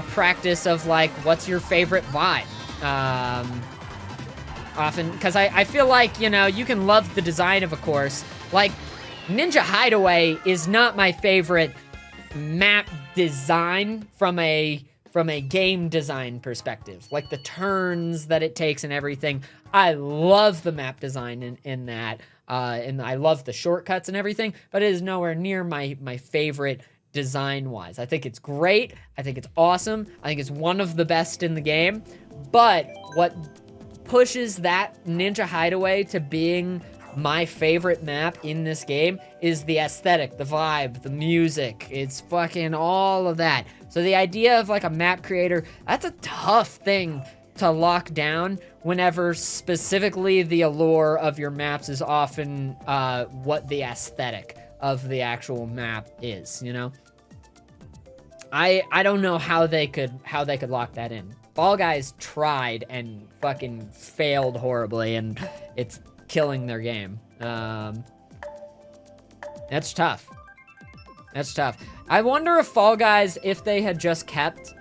practice of, like, what's your favorite vibe? Often, because I feel like, you know, you can love the design of a course. Like, Ninja Hideaway is not my favorite map design from a game design perspective. Like, the turns that it takes and everything. I love the map design in that. And I love the shortcuts and everything, but it is nowhere near my favorite design-wise. I think it's great. I think it's awesome. I think it's one of the best in the game. But what pushes that Ninja Hideaway to being my favorite map in this game is the aesthetic, the vibe, the music. It's fucking all of that. So the idea of like a map creator, that's a tough thing to lock down whenever specifically the allure of your maps is often what the aesthetic of the actual map is, you know? I don't know how they could lock that in. Fall Guys tried and fucking failed horribly, and it's killing their game. That's tough. That's tough. I wonder if Fall Guys, if they had just kept,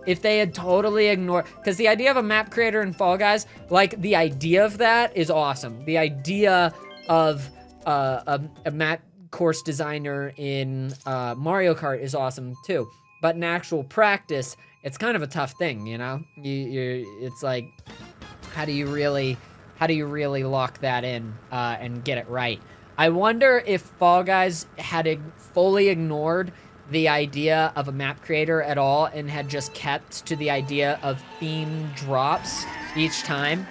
if they had totally ignored, because the idea of a map creator in Fall Guys, like, the idea of that is awesome. The idea of a map course designer in Mario Kart is awesome too. But in actual practice, it's kind of a tough thing, you know? It's like, how do you really lock that in and get it right? I wonder if Fall Guys had fully ignored the idea of a map creator at all and had just kept to the idea of theme drops each time.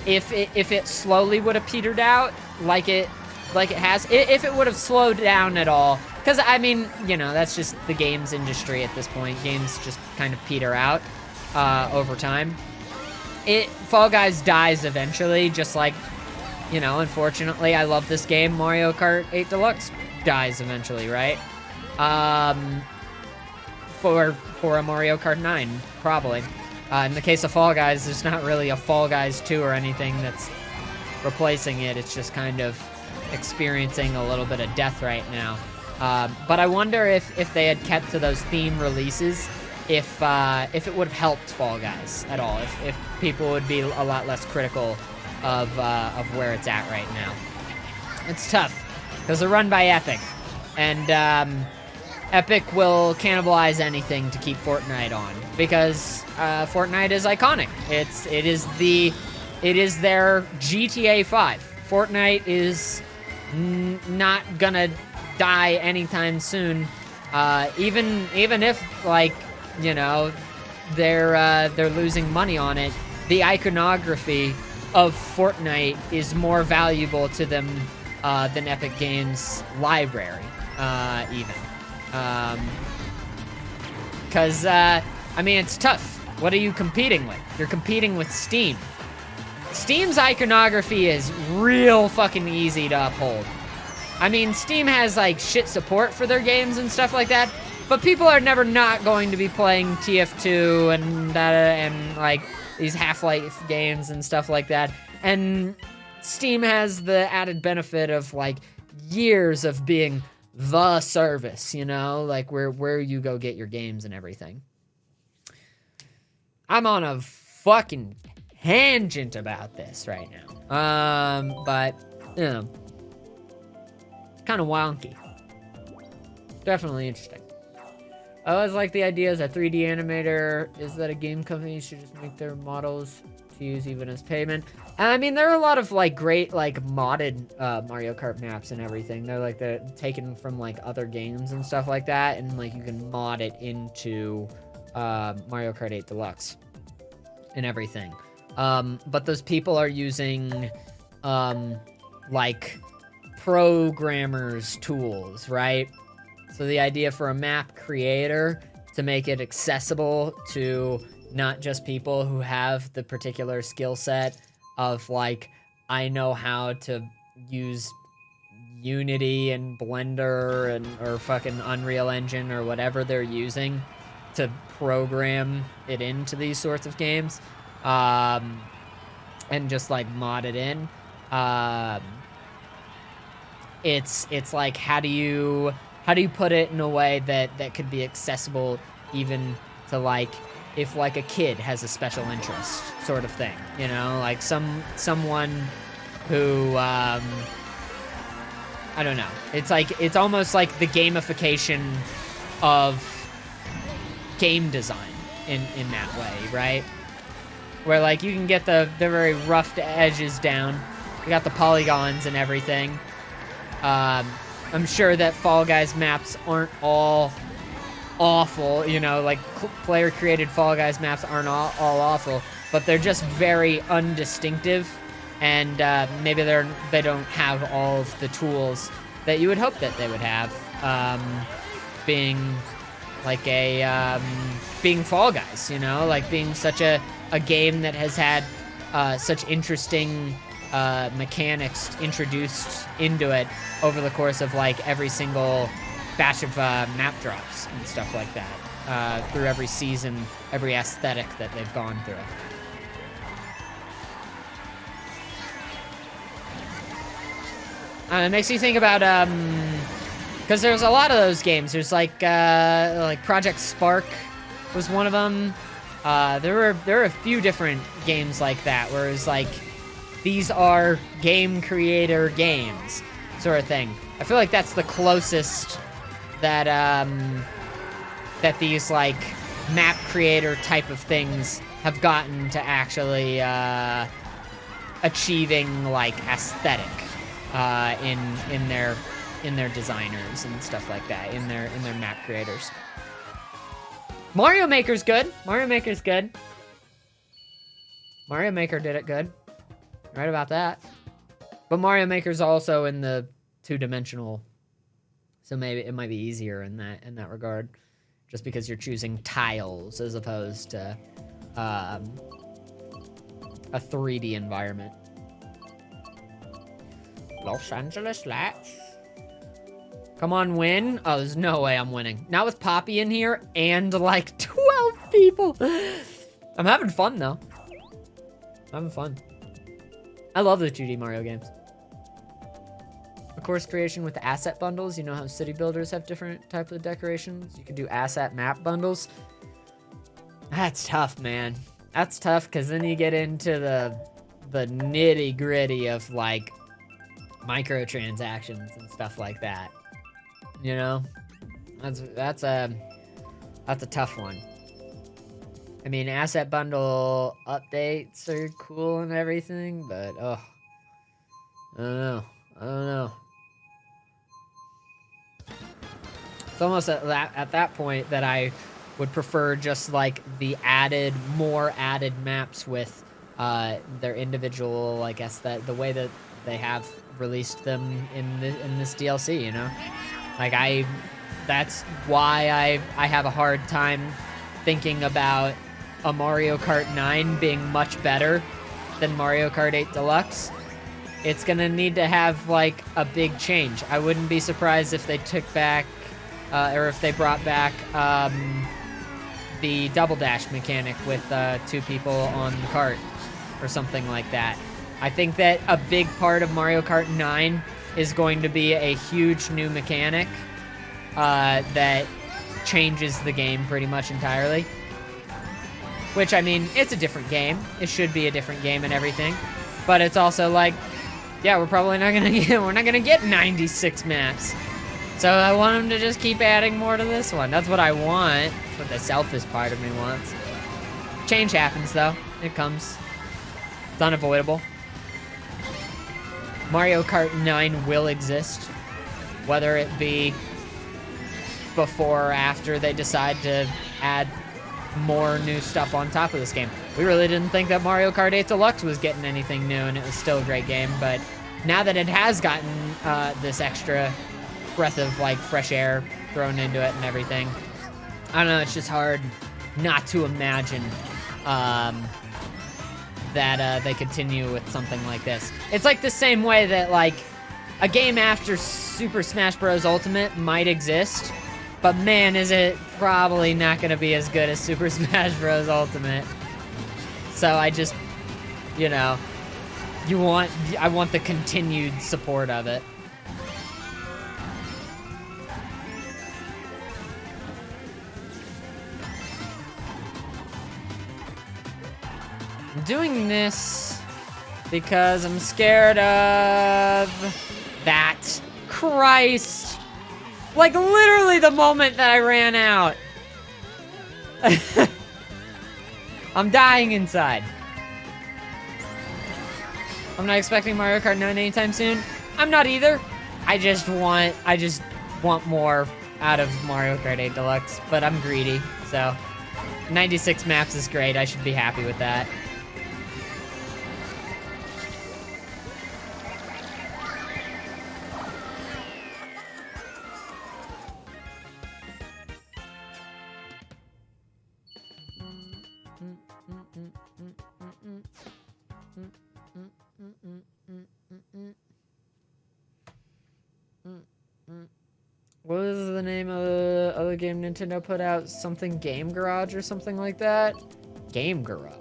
If it slowly would have petered out like it has, if it would have slowed down at all, because I mean, you know, that's just the games industry at this point. Games just kind of peter out over time. Fall Guys dies eventually, just like, you know, unfortunately, I love this game, Mario Kart 8 Deluxe dies eventually, right? For a Mario Kart 9, probably. In the case of Fall Guys, there's not really a Fall Guys 2 or anything that's replacing it. It's just kind of experiencing a little bit of death right now. But I wonder if they had kept to those theme releases, if it would have helped Fall Guys at all, if people would be a lot less critical of where it's at right now. It's tough, because they're run by Epic, and Epic will cannibalize anything to keep Fortnite on, because Fortnite is iconic. It is their GTA 5. Fortnite is not gonna die anytime soon. Even if, like, you know, they're losing money on it, the iconography of Fortnite is more valuable to them than Epic Games' library, even. Because, I mean, it's tough. What are you competing with? You're competing with Steam. Steam's iconography is real fucking easy to uphold. I mean, Steam has, like, shit support for their games and stuff like that, but people are never not going to be playing TF2 and like, these Half-Life games and stuff like that. And Steam has the added benefit of, like, years of being the service, you know? Like, where you go get your games and everything. I'm on a fucking tangent about this right now. But, you know, kind of wonky. Definitely interesting. I always like the idea as a 3D animator is that a game company should just make their models to use even as payment. And I mean, there are a lot of, like, great, like, modded Mario Kart maps and everything. They're taken from, like, other games and stuff like that, and, like, you can mod it into Mario Kart 8 Deluxe and everything. But those people are using like, programmers' tools, right? So the idea for a map creator to make it accessible to not just people who have the particular skill set of, like, I know how to use Unity and Blender or fucking Unreal Engine or whatever they're using to program it into these sorts of games, and just like mod it in. It's like, how do you put it in a way that could be accessible even to, like, if like a kid has a special interest sort of thing, you know, like someone who I don't know. It's almost like the gamification of game design in that way, right? Where like you can get the very rough edges down. You got the polygons and everything. I'm sure that Fall Guys maps aren't all awful, you know, like player created Fall Guys maps aren't all awful, but they're just very undistinctive, and maybe they don't have all of the tools that you would hope that they would have, being like being Fall Guys, you know, like being such a game that has had such interesting mechanics introduced into it over the course of like every single batch of map drops and stuff like that, through every season, every aesthetic that they've gone through. It makes me think about, because there's a lot of those games. There's like Project Spark was one of them. There were a few different games like that, where it was like, these are game creator games, sort of thing. I feel like that's the closest that that these like map creator type of things have gotten to actually achieving like aesthetic in their designers and stuff like that, in their map creators. Mario Maker's good. Mario Maker's good. Mario Maker did it good. Right about that. But Mario Maker's also in the two-dimensional, so maybe it might be easier in that regard, just because you're choosing tiles as opposed to a 3D environment. Los Angeles Lats. Come on, win. Oh, there's no way I'm winning. Not with Poppy in here and like 12 people. I'm having fun though. Having fun. I love the 2D Mario games. Of course, creation with asset bundles. You know how city builders have different types of decorations? You can do asset map bundles. That's tough, man. That's tough, because then you get into the nitty gritty of like microtransactions and stuff like that. You know, that's a tough one. I mean, asset bundle updates are cool and everything, but oh, I don't know. It's almost at that point that I would prefer just like the more added maps with their individual, I guess, the way that they have released them in this DLC, you know? Like that's why I have a hard time thinking about a Mario Kart 9 being much better than Mario Kart 8 Deluxe. It's gonna need to have like a big change. I wouldn't be surprised if they took back, or if they brought back the double dash mechanic with 2 people on the cart or something like that. I think that a big part of Mario Kart 9 is going to be a huge new mechanic that changes the game pretty much entirely. Which, I mean, it's a different game. It should be a different game and everything. But it's also like, yeah, we're probably not gonna get 96 maps. So I want them to just keep adding more to this one. That's what I want. That's what the selfish part of me wants. Change happens, though. It comes. It's unavoidable. Mario Kart 9 will exist. Whether it be before or after they decide to add more new stuff on top of this game. We really didn't think that Mario Kart 8 Deluxe was getting anything new, and it was still a great game, but now that it has gotten this extra breath of like fresh air thrown into it and everything, I don't know, it's just hard not to imagine that they continue with something like this. It's like the same way that like a game after Super Smash Bros. Ultimate might exist, but man, is it probably not gonna be as good as Super Smash Bros. Ultimate. So I just, you know, I want the continued support of it. I'm doing this because I'm scared of that. Christ. Like literally the moment that I ran out. I'm dying inside. I'm not expecting Mario Kart 9 anytime soon. I'm not either. I just want more out of Mario Kart 8 Deluxe, but I'm greedy, so 96 maps is great. I should be happy with that. What was the name of the other game Nintendo put out? Something Game Garage or something like that? Game Garage.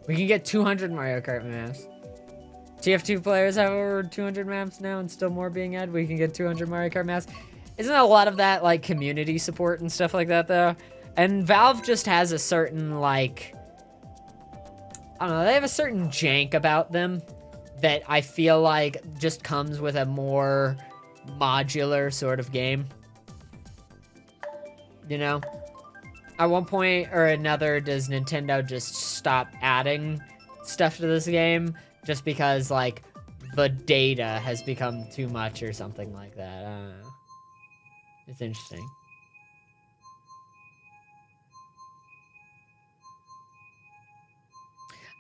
We can get 200 Mario Kart maps. TF2 players have over 200 maps now and still more being added. We can get 200 Mario Kart maps. Isn't a lot of that like community support and stuff like that though? And Valve just has a certain like, I don't know, they have a certain jank about them that I feel like just comes with a more modular sort of game. You know? At one point or another, does Nintendo just stop adding stuff to this game just because, like, the data has become too much or something like that? I don't know. It's interesting.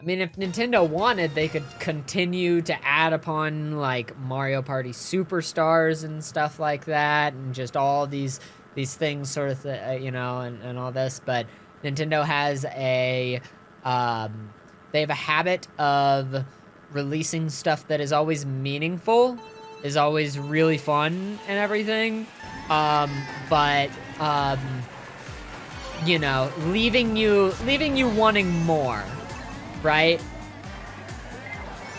I mean, if Nintendo wanted, they could continue to add upon, like, Mario Party Superstars and stuff like that, and just all these things sort of, you know, and all this, but Nintendo has a, they have a habit of releasing stuff that is always meaningful, is always really fun and everything, but, you know, leaving you wanting more. Right?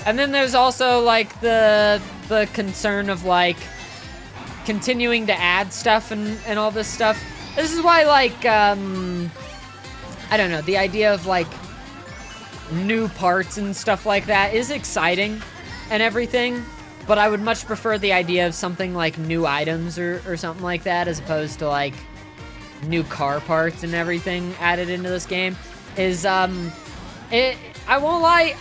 And then there's also, like, the concern of, like, continuing to add stuff and all this stuff. This is why, like, I don't know, the idea of, like, new parts and stuff like that is exciting and everything, but I would much prefer the idea of something like new items or something like that as opposed to, like, new car parts and everything added into this game. Is, I won't lie,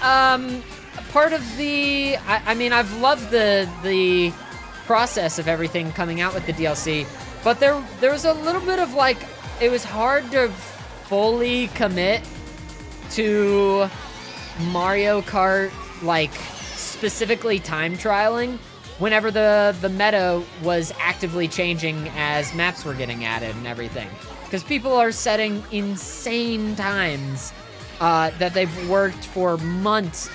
part of the, I mean, I've loved the process of everything coming out with the DLC, but there was a little bit of, like, it was hard to fully commit to Mario Kart, like, specifically time trialing whenever the meta was actively changing as maps were getting added and everything. Because people are setting insane times that they've worked for months,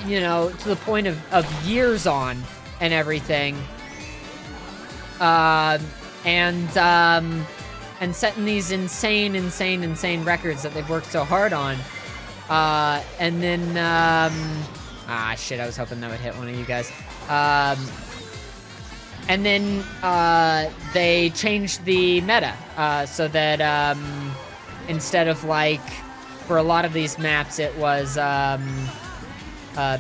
you know, to the point of years on and everything. And setting these insane records that they've worked so hard on. And then, shit, I was hoping that would hit one of you guys. And then, they changed the meta, so that, instead of, like, for a lot of these maps, it was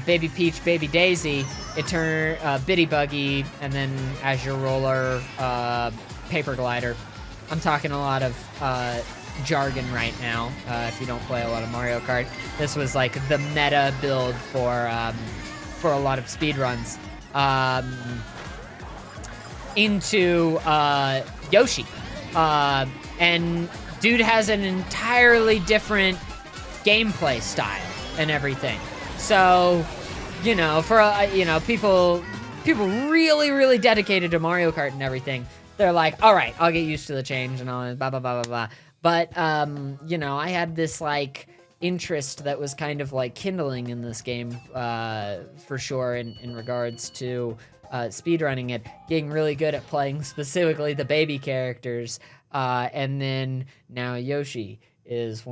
Baby Peach, Baby Daisy. It turned Bitty Buggy, and then Azure Roller, Paper Glider. I'm talking a lot of jargon right now. If you don't play a lot of Mario Kart, this was like the meta build for a lot of speedruns. Into Yoshi, and dude has an entirely different gameplay style and everything. So, you know, for you know, people really dedicated to Mario Kart and everything, they're like, all right, I'll get used to the change and all that, blah blah blah blah blah. But you know, I had this like interest that was kind of like kindling in this game, for sure, in regards to speedrunning it, getting really good at playing specifically the baby characters, and then now Yoshi is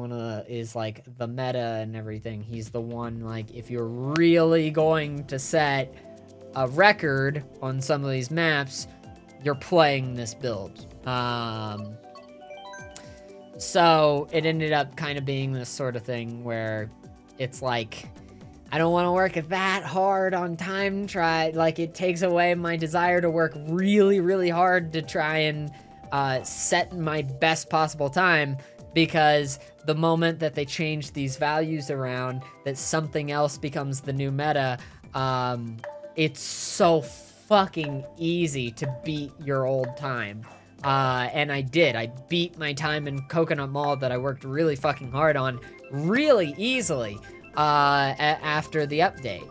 like the meta and everything. He's the one, like, if you're really going to set a record on some of these maps, you're playing this build. So it ended up kind of being this sort of thing where it's like, I don't want to work that hard on time trial. Like, it takes away my desire to work really, really hard to try and set my best possible time, because the moment that they change these values around, that something else becomes the new meta, it's so fucking easy to beat your old time. And I did. I beat my time in Coconut Mall that I worked really fucking hard on really easily after the update.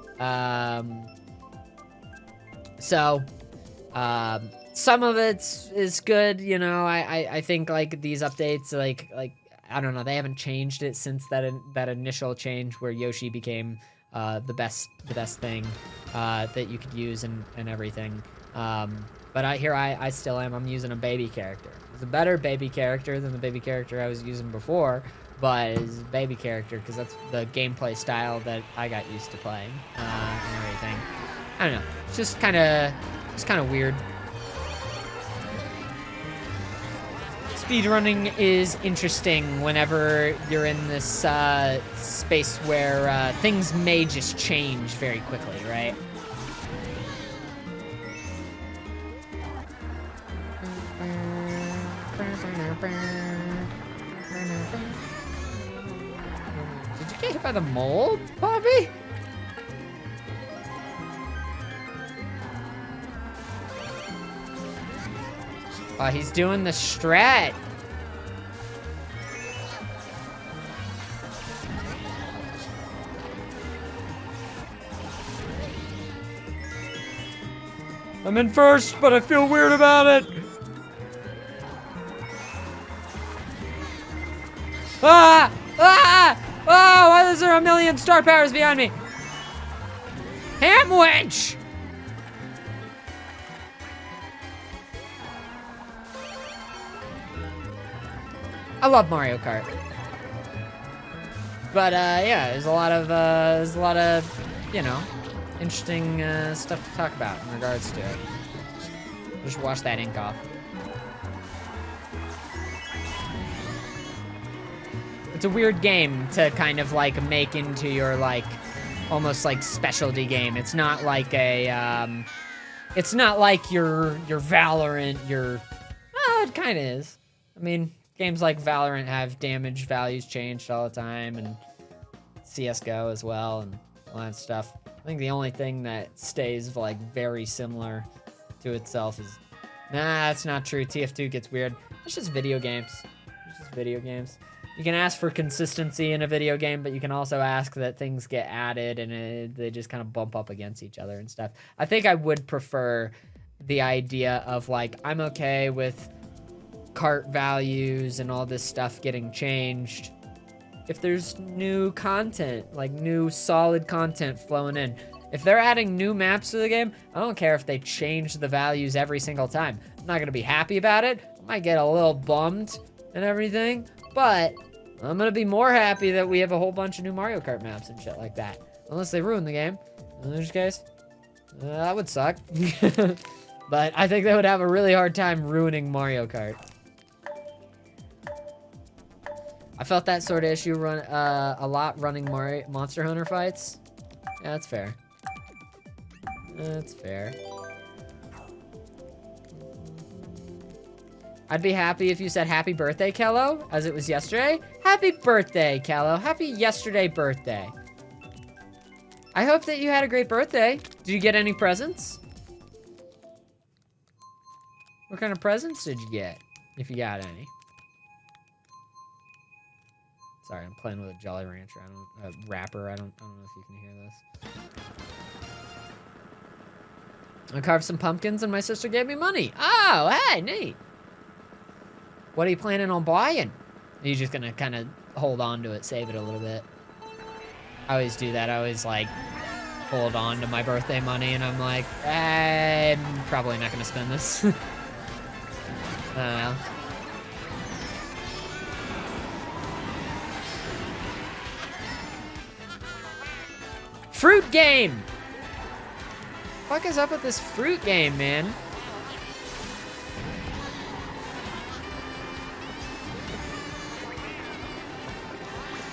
Some of it is good, you know. I think like these updates, like I don't know, they haven't changed it since that initial change where Yoshi became the best thing that you could use and everything. But I still am. I'm using a baby character. It's a better baby character than the baby character I was using before, but it's a baby character because that's the gameplay style that I got used to playing and everything. I don't know. It's just kind of weird. Speedrunning is interesting whenever you're in this space where things may just change very quickly, right? Did you get hit by the mole, Bobby? Oh, he's doing the strat. I'm in first, but I feel weird about it. Ah! Ah! Oh, why is there a million star powers behind me? Ham wench! I love Mario Kart. But yeah, there's a lot of, you know, interesting stuff to talk about in regards to it. Just wash that ink off. It's a weird game to kind of like make into your like almost like specialty game. It's not like a it's not like your Valorant, it kind of is. I mean, games like Valorant have damage values changed all the time, and CS:GO as well, and all that stuff. I think the only thing that stays like very similar to itself is, nah, that's not true. TF2 gets weird. It's just video games. It's just video games. You can ask for consistency in a video game, but you can also ask that things get added and they just kind of bump up against each other and stuff. I think I would prefer the idea of like, I'm okay with cart values and all this stuff getting changed if there's new content, like new solid content flowing in. If they're adding new maps to the game, I don't care if they change the values every single time. I'm not gonna be happy about it. I might get a little bummed and everything, but I'm gonna be more happy that we have a whole bunch of new Mario Kart maps and shit like that. Unless they ruin the game, in which case, that would suck. But I think they would have a really hard time ruining Mario Kart. I felt that sort of issue a lot running Monster Hunter fights. Yeah, that's fair. That's fair. I'd be happy if you said happy birthday, Kello, as it was yesterday. Happy birthday, Kello. Happy yesterday birthday. I hope that you had a great birthday. Did you get any presents? What kind of presents did you get, if you got any? Sorry, I'm playing with a Jolly Rancher. Rapper. I don't know if you can hear this. I carved some pumpkins and my sister gave me money. Oh, hey, neat. What are you planning on buying? Are you just gonna kind of hold on to it, save it a little bit. I always do that. I always, like, hold on to my birthday money, and I'm like, I'm probably not gonna spend this. I don't know. Fruit game! What the fuck is up with this fruit game, man?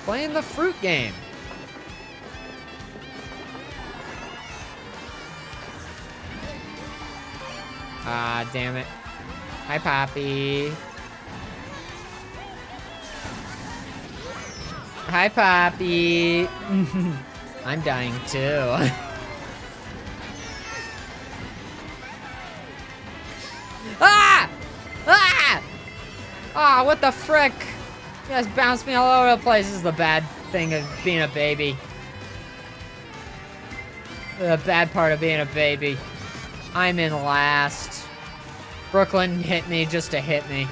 Playing the fruit game. Ah, damn it. Hi, Poppy. Hi, Poppy. I'm dying too. Ah! Ah! Ah, what the frick? You guys bounced me all over the place. This is the bad thing of being a baby. The bad part of being a baby. I'm in last. Brooklyn hit me just to hit me.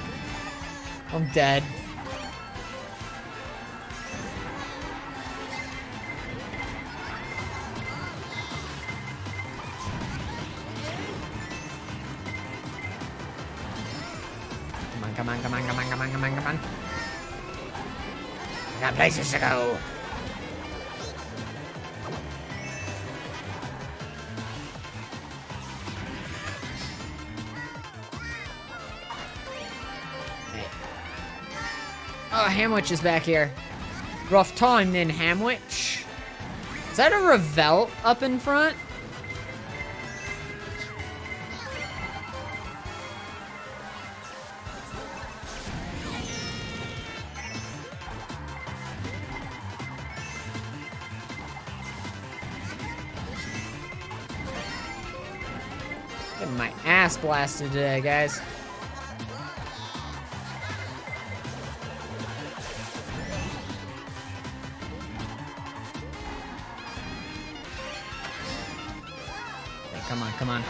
I'm dead. Come on, come on, come on, come on, come on, come on. I got places to go. Hey. Oh, Hamwich is back here. Rough time then, Hamwich. Is that a Revel up in front? Getting my ass blasted today, guys. Okay, come on, come on.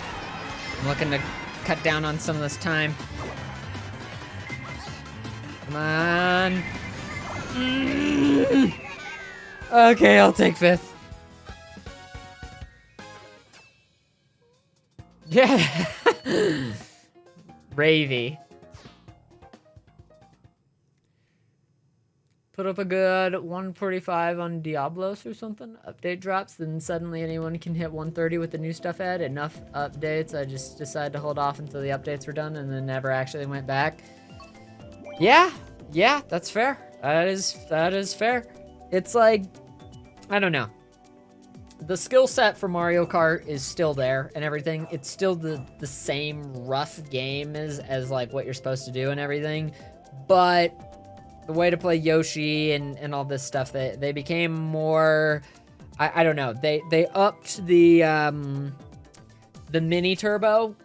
I'm looking to cut down on some of this time. Come on. Okay, I'll take 5th. Yeah. Ravy. Put up a good 145 on Diablos or something. Update drops, then suddenly anyone can hit 130 with the new stuff add. Enough updates. I just decided to hold off until the updates were done and then never actually went back. Yeah, that's fair. That is fair. It's like, I don't know. The skill set for Mario Kart is still there and everything. It's still the same rough game as like what you're supposed to do and everything. But the way to play Yoshi and all this stuff, they became more, I don't know. They upped the mini turbo.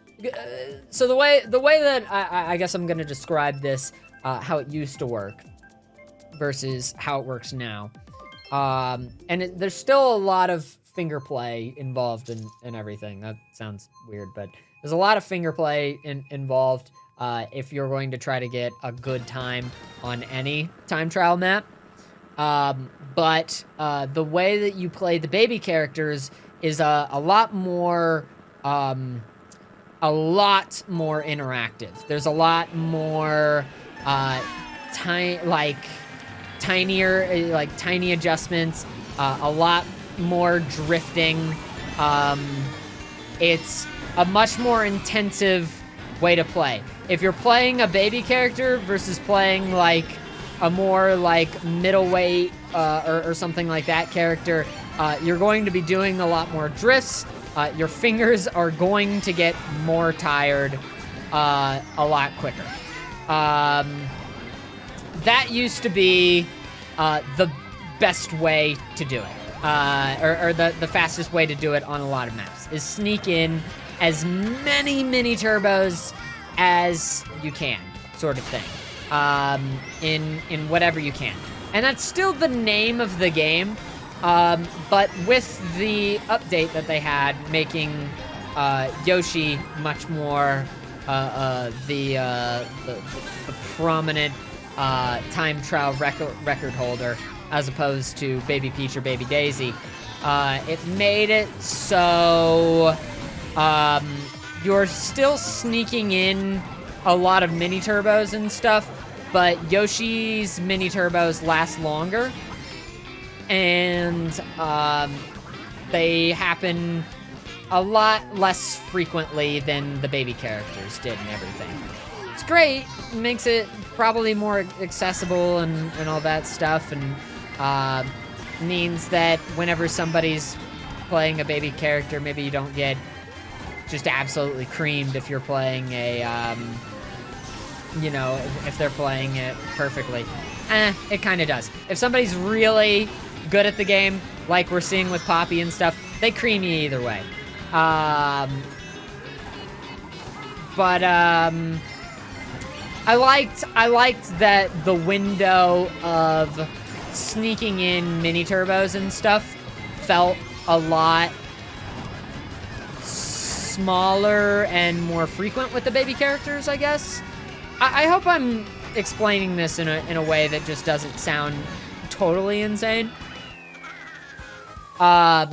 So the way that I guess I'm gonna describe this, how it used to work versus how it works now. There's still a lot of finger play involved in everything. That sounds weird, but there's a lot of finger play involved if you're going to try to get a good time on any time trial map. But the way that you play the baby characters is a lot more interactive. There's a lot more tiny adjustments, a lot more drifting. It's a much more intensive way to play. If you're playing a baby character versus playing like a more like middleweight or something like that character, you're going to be doing a lot more drifts. Your fingers are going to get more tired a lot quicker. That used to be the best way to do it. Or the fastest way to do it on a lot of maps is sneak in as many mini turbos as you can, sort of thing, in whatever you can. And that's still the name of the game, but with the update that they had, making Yoshi much more the prominent time trial record holder, as opposed to Baby Peach or Baby Daisy. It made it so you're still sneaking in a lot of mini turbos and stuff, but Yoshi's mini turbos last longer, and they happen a lot less frequently than the baby characters did and everything. It's great. It makes it probably more accessible and all that stuff, and means that whenever somebody's playing a baby character, maybe you don't get just absolutely creamed if you're playing a, you know, if they're playing it perfectly. It kind of does. If somebody's really good at the game, like we're seeing with Poppy and stuff, they cream you either way. But I liked that the window of sneaking in mini turbos and stuff felt a lot smaller and more frequent with the baby characters, I guess. I hope I'm explaining this in a way that just doesn't sound totally insane. But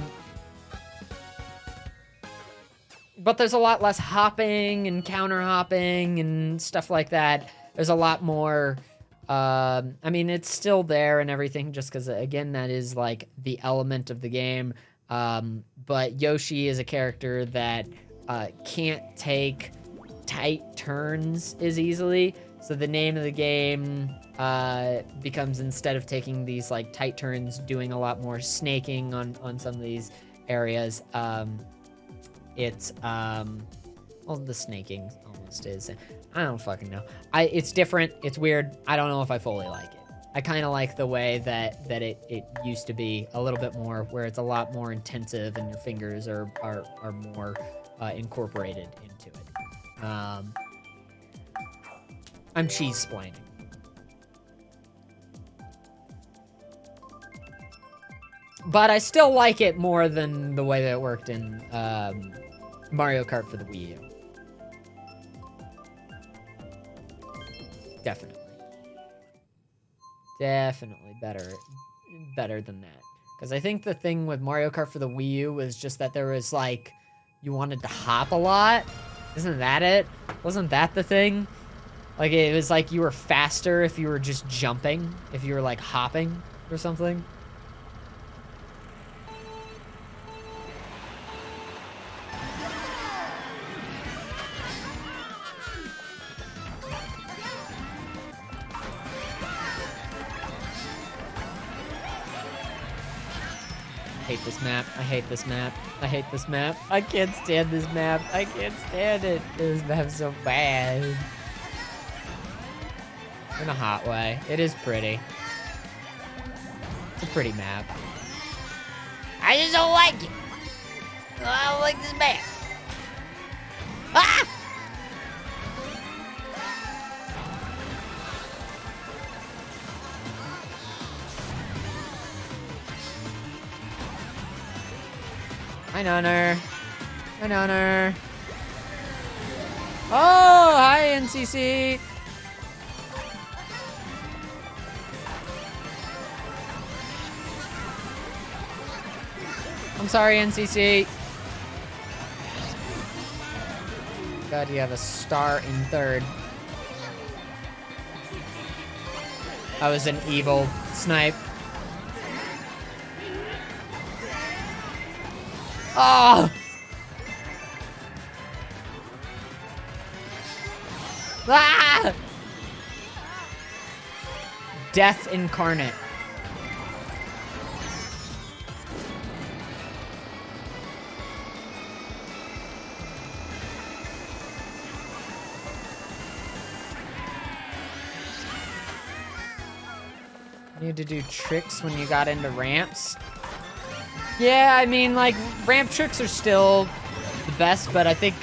there's a lot less hopping and counter hopping and stuff like that. There's a lot more, I mean, it's still there and everything, just because, again, that is, like, the element of the game. But Yoshi is a character that can't take tight turns as easily. So the name of the game becomes, instead of taking these, like, tight turns, doing a lot more snaking on some of these areas. It's, well, the snaking almost is. I don't fucking know. It's different. It's weird. I don't know if I fully like it. I kind of like the way that it used to be a little bit more, where it's a lot more intensive and your fingers are more incorporated into it. I'm cheese-splaining. But I still like it more than the way that it worked in Mario Kart for the Wii U. Definitely. Definitely better than that. Because I think the thing with Mario Kart for the Wii U was just that there was, like, you wanted to hop a lot. Isn't that it? Wasn't that the thing? Like, it was like you were faster if you were just jumping, if you were, like, hopping or something. I hate this map. I hate this map. I hate this map. I can't stand this map. I can't stand it. This map's so bad. In a hot way. It is pretty. It's a pretty map. I just don't like it. I don't like this map. Ah! Hi, Nunner. Hi, Nunner. Oh, hi, NCC. I'm sorry, NCC. God, you have a star in third. That was an evil snipe. Oh! Ah! Death incarnate. Need to do tricks when you got into ramps. Yeah, I mean, like, ramp tricks are still the best, but I think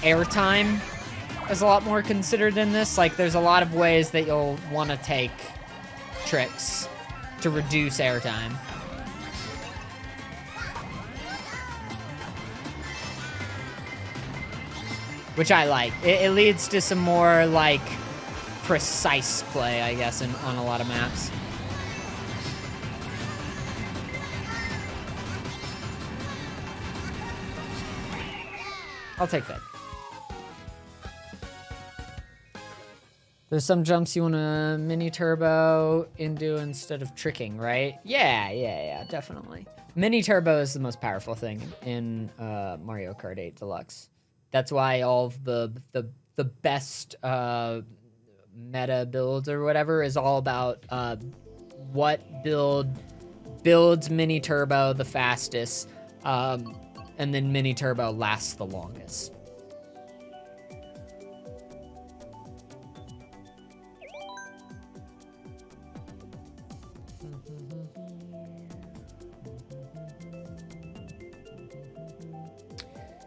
airtime is a lot more considered in this. Like, there's a lot of ways that you'll want to take tricks to reduce airtime. Which I like. It leads to some more, like, precise play, I guess, on a lot of maps. I'll take that. There's some jumps you want to mini turbo into instead of tricking, right? Yeah, definitely. Mini turbo is the most powerful thing in Mario Kart 8 Deluxe. That's why all of the best meta builds or whatever is all about what builds mini turbo the fastest, and then mini turbo lasts the longest.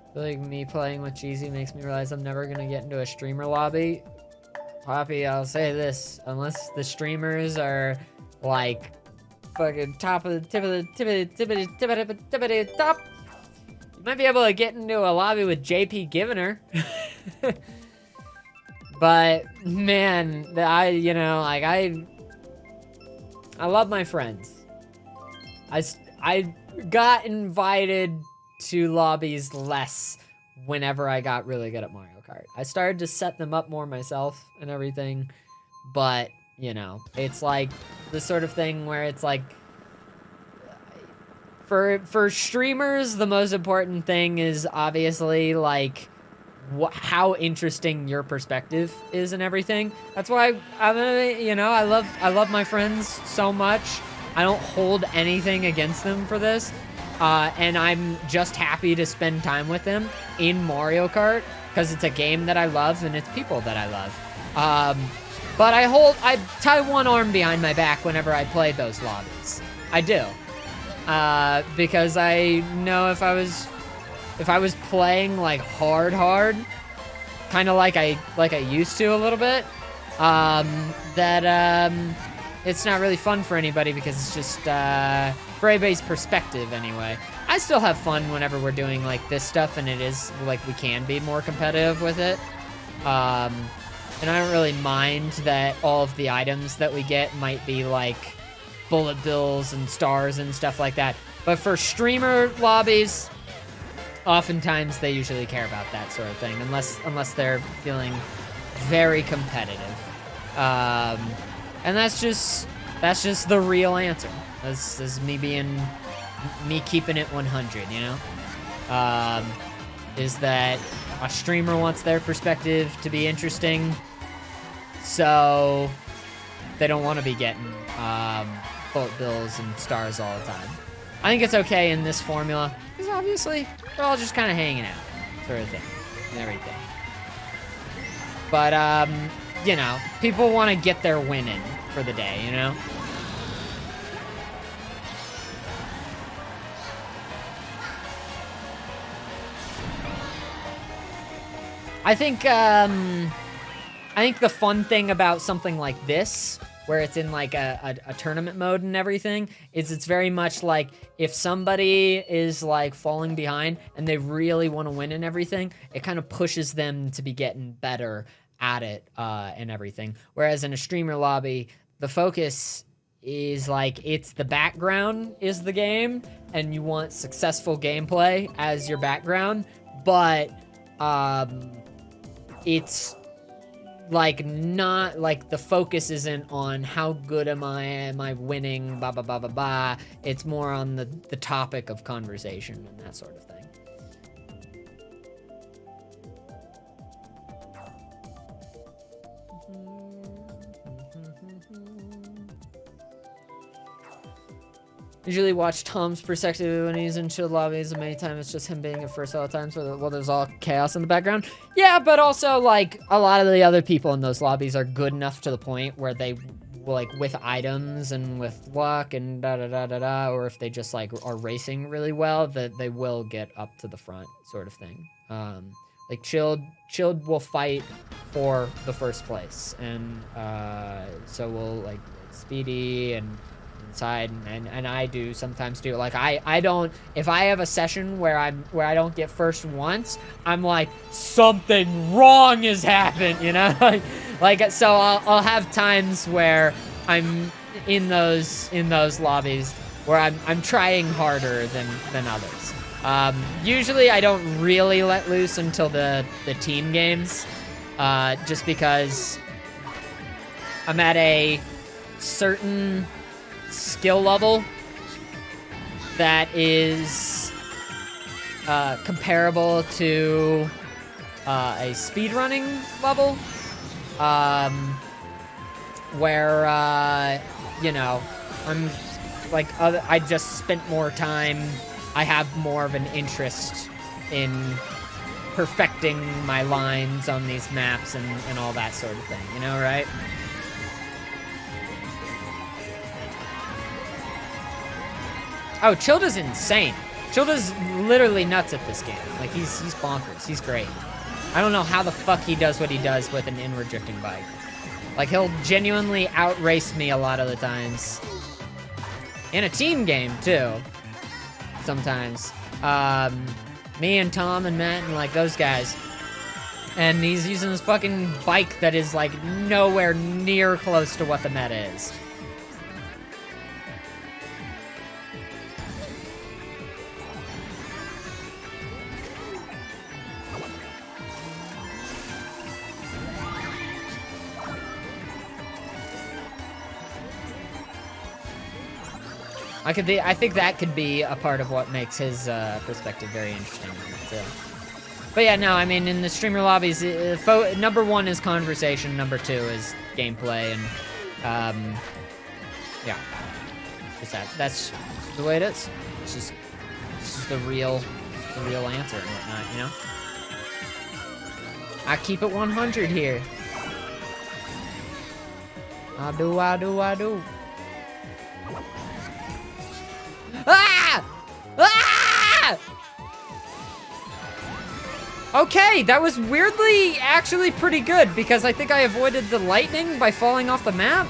I feel like me playing with Cheesy makes me realize I'm never gonna get into a streamer lobby. Poppy, I'll say this, unless the streamers are like fucking top of the tip of the top, you might be able to get into a lobby with JP Givener. But man, I love my friends. I got invited to lobbies less whenever I got really good at Mario Kart. I started to set them up more myself and everything, but it's like the sort of thing where it's like for streamers, the most important thing is obviously like how interesting your perspective is and everything. That's why I love my friends so much. I don't hold anything against them for this. And I'm just happy to spend time with them in Mario Kart because it's a game that I love and it's people that I love. But I tie one arm behind my back whenever I play those lobbies. I do. Because I know if I was playing like hard, kind of like I used to a little bit, it's not really fun for anybody because it's just for everybody's perspective anyway. I still have fun whenever we're doing like this stuff and it is like we can be more competitive with it. And I don't really mind that all of the items that we get might be like bullet bills and stars and stuff like that. But for streamer lobbies, oftentimes they usually care about that sort of thing, unless they're feeling very competitive. And that's just the real answer. This is me keeping it 100, is that a streamer wants their perspective to be interesting, so they don't want to be getting bullet bills and stars all the time. I think it's okay in this formula, because obviously they're all just kind of hanging out, sort of thing, and everything. But, people want to get their win in for the day, I think the fun thing about something like this, where it's in like a tournament mode and everything, is it's very much like if somebody is like falling behind and they really want to win and everything, it kind of pushes them to be getting better at it and everything. Whereas in a streamer lobby, the focus is like it's the background is the game and you want successful gameplay as your background, but it's like not like the focus isn't on how good am I winning, blah blah blah blah blah. It's more on the topic of conversation and that sort of thing. Usually watch Tom's perspective when he's in chill lobbies, and many times it's just him being at first all the time, so there's all chaos in the background. Yeah, but also, like, a lot of the other people in those lobbies are good enough to the point where they, like, with items and with luck and da-da-da-da-da, or if they just, like, are racing really well, that they will get up to the front, sort of thing. Like, Chilled will fight for the first place, and so will, like, Speedy and inside, and I do sometimes do. Like I don't, if I have a session where I don't get first once, I'm like, something wrong has happened, you know? like so I'll have times where I'm in those lobbies where I'm trying harder than others. Usually I don't really let loose until the team games, just because I'm at a certain skill level that is comparable to a speedrunning level, where you know, I'm like, I just spent more time. I have more of an interest in perfecting my lines on these maps and all that sort of thing, you know, right? Oh, Childa's insane. Childa's literally nuts at this game. Like, he's bonkers. He's great. I don't know how the fuck he does what he does with an inward drifting bike. Like, he'll genuinely outrace me a lot of the times. In a team game, too. Sometimes. Me and Tom and Matt and, like, those guys. And he's using this fucking bike that is, like, nowhere near close to what the meta is. I think that could be a part of what makes his perspective very interesting. But yeah, no, I mean, in the streamer lobbies, number one is conversation, number two is gameplay, and yeah, just that. That's the way it is. It's just the real answer and whatnot, you know. I keep it 100 here. I do. Ah! Ah! Okay, that was weirdly actually pretty good because I think I avoided the lightning by falling off the map.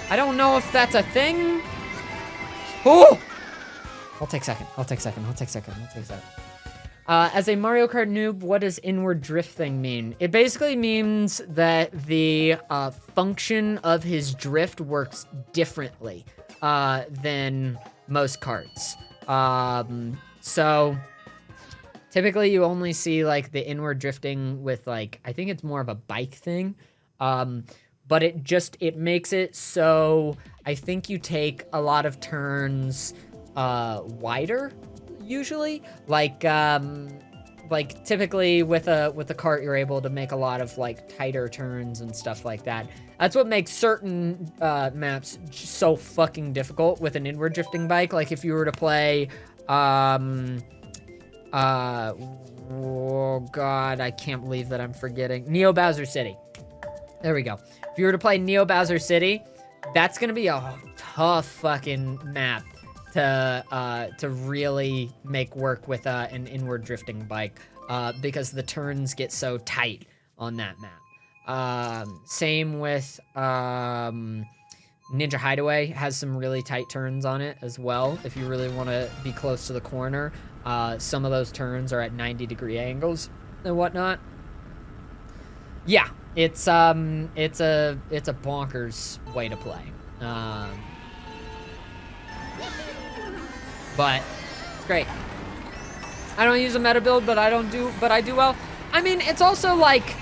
I don't know if that's a thing. Oh! I'll take second. As a Mario Kart noob, what does inward drifting mean? It basically means that the function of his drift works differently than most karts. So typically you only see like the inward drifting with like, I think it's more of a bike thing. But it makes it so I think you take a lot of turns wider usually. Like typically with a cart you're able to make a lot of like tighter turns and stuff like that. That's what makes certain maps so fucking difficult with an inward drifting bike. Like if you were to play, oh god, I can't believe that I'm forgetting. Neo Bowser City. There we go. If you were to play Neo Bowser City, that's gonna be a tough fucking map to really make work with an inward drifting bike because the turns get so tight on that map. Same with Ninja Hideaway has some really tight turns on it as well. If you really want to be close to the corner, some of those turns are at 90-degree angles and whatnot. Yeah, it's a bonkers way to play. But it's great. I don't use a meta build, but I do well. I mean, it's also like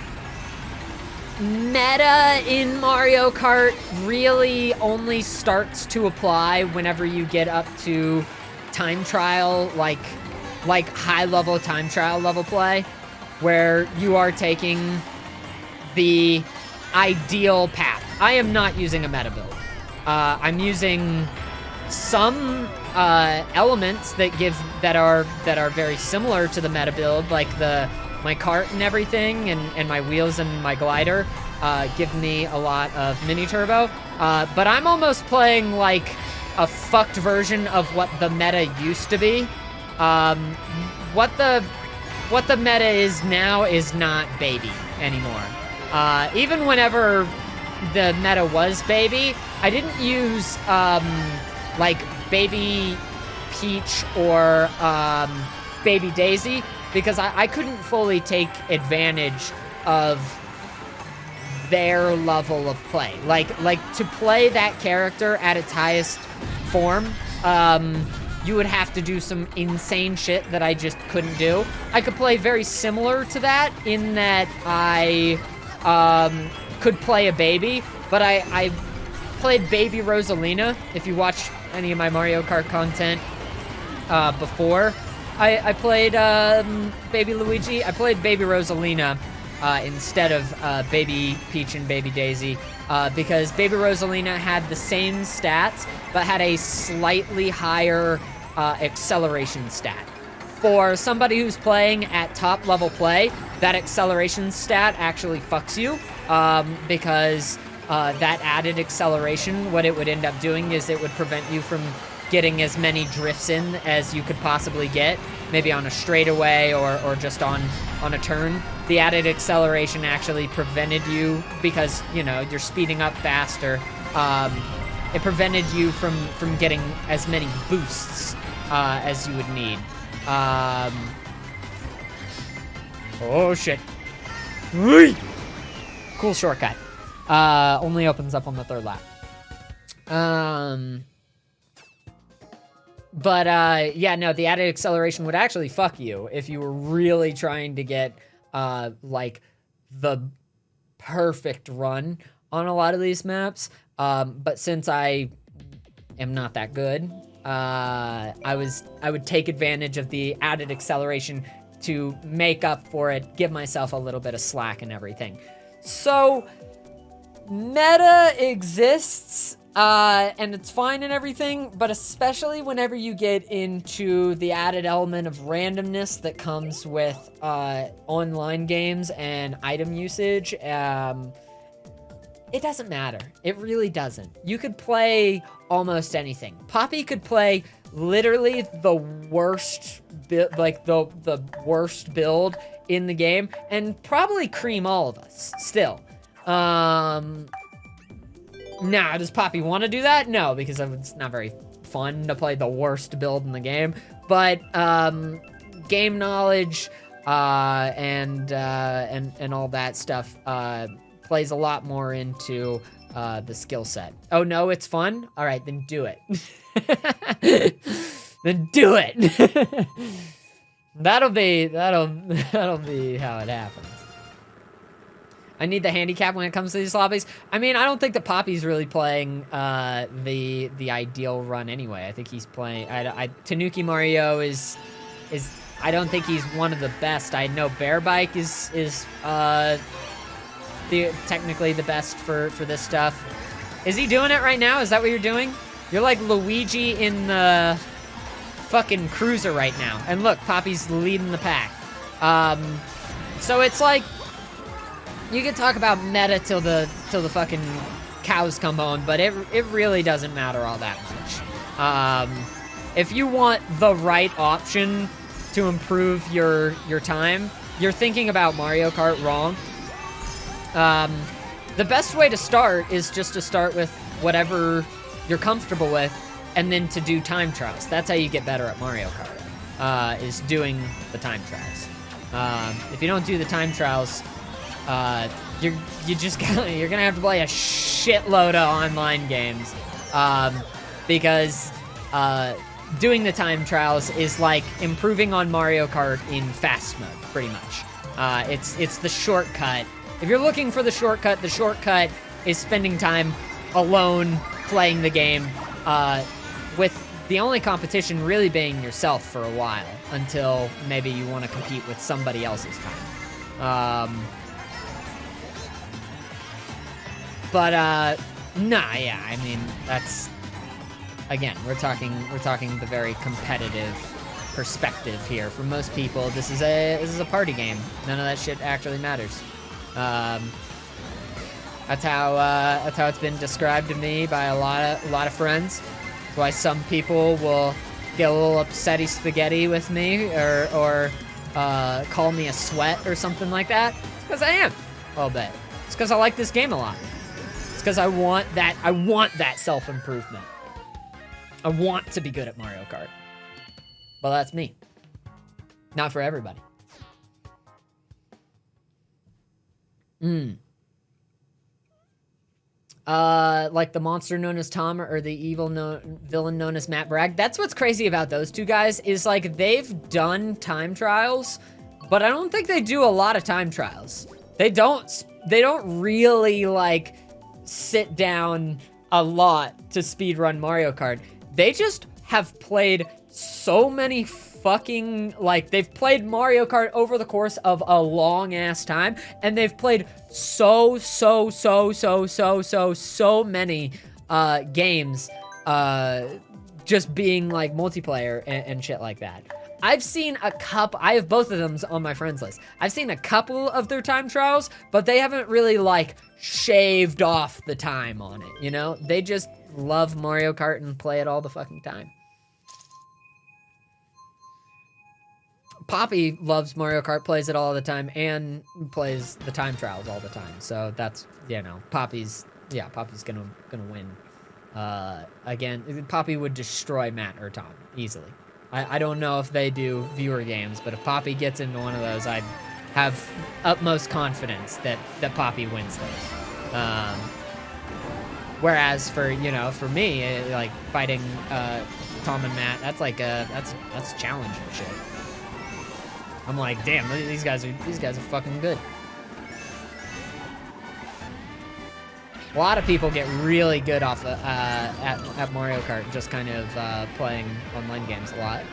meta in Mario Kart really only starts to apply whenever you get up to time trial, like high level time trial level play, where you are taking the ideal path. I am not using a meta build. I'm using some elements that are very similar to the meta build, like my cart and everything, and my wheels and my glider give me a lot of mini turbo. But I'm almost playing like a fucked version of what the meta used to be. What the meta is now is not baby anymore. Even whenever the meta was baby, I didn't use like Baby Peach or Baby Daisy, because I couldn't fully take advantage of their level of play. Like to play that character at its highest form, you would have to do some insane shit that I just couldn't do. I could play very similar to that in that I could play a baby, but I played Baby Rosalina. If you watched any of my Mario Kart content before, I played Baby Luigi. I played Baby Rosalina instead of Baby Peach and Baby Daisy, because Baby Rosalina had the same stats, but had a slightly higher acceleration stat. For somebody who's playing at top level play, that acceleration stat actually fucks you, because that added acceleration, what it would end up doing is it would prevent you from getting as many drifts in as you could possibly get, maybe on a straightaway or just on a turn. The added acceleration actually prevented you, because, you know, you're speeding up faster, it prevented you from getting as many boosts as you would need. Oh shit. Whee! Cool shortcut. Only opens up on the third lap. But yeah, no, the added acceleration would actually fuck you if you were really trying to get like the perfect run on a lot of these maps. But since I am not that good, I would take advantage of the added acceleration to make up for it, give myself a little bit of slack and everything. So meta exists, and it's fine and everything, but especially whenever you get into the added element of randomness that comes with online games and item usage, it doesn't matter. It really doesn't. You could play almost anything. Poppy could play literally the worst the worst build in the game and probably cream all of us still. Now, does Poppy want to do that? No, because it's not very fun to play the worst build in the game. But game knowledge and all that stuff plays a lot more into the skill set. Oh no, it's fun? All right, then do it. Then do it. That'll be how it happens. I need the handicap when it comes to these lobbies. I mean, I don't think that Poppy's really playing the ideal run anyway. I think he's playing. Tanuki Mario is. I don't think he's one of the best. I know Bear Bike is technically the best for this stuff. Is he doing it right now? Is that what you're doing? You're like Luigi in the fucking cruiser right now. And look, Poppy's leading the pack. So it's like, you can talk about meta till the fucking cows come home, but it really doesn't matter all that much. If you want the right option to improve your time, you're thinking about Mario Kart wrong. The best way to start is just to start with whatever you're comfortable with, and then to do time trials. That's how you get better at Mario Kart, is doing the time trials. If you don't do the time trials, you're gonna have to play a shitload of online games, because doing the time trials is like improving on Mario Kart in fast mode, pretty much. It's the shortcut. If you're looking for the shortcut is spending time alone playing the game, with the only competition really being yourself for a while, until maybe you want to compete with somebody else's time. Nah, yeah, I mean, that's, again, we're talking the very competitive perspective here. For most people, this is a party game. None of that shit actually matters. That's how it's been described to me by a lot of friends. That's why some people will get a little upsetty spaghetti with me, or call me a sweat or something like that. It's because I am a little bit. It's because I like this game a lot. It's because I want that self-improvement. I want to be good at Mario Kart. But that's me. Not for everybody. Like the monster known as Tom or the villain known as Matt Bragg. That's what's crazy about those two guys is like they've done time trials, but I don't think they do a lot of time trials. They don't really like sit down a lot to speedrun Mario Kart. They just have played so many fucking, like, they've played Mario Kart over the course of a long ass time, and they've played so many games just being like multiplayer and shit like that. I've seen I have both of them on my friends list. I've seen a couple of their time trials, but they haven't really like shaved off the time on it, you know? They just love Mario Kart and play it all the fucking time. Poppy loves Mario Kart, plays it all the time, and plays the time trials all the time. So that's, you know, Poppy's gonna win. Again, Poppy would destroy Matt or Tom easily. I don't know if they do viewer games, but if Poppy gets into one of those, I'd have utmost confidence that Poppy wins those. Whereas for me, like fighting Tom and Matt, that's like that's challenging shit. I'm like, damn, these guys are fucking good. A lot of people get really good off at Mario Kart, just kind of playing online games a lot.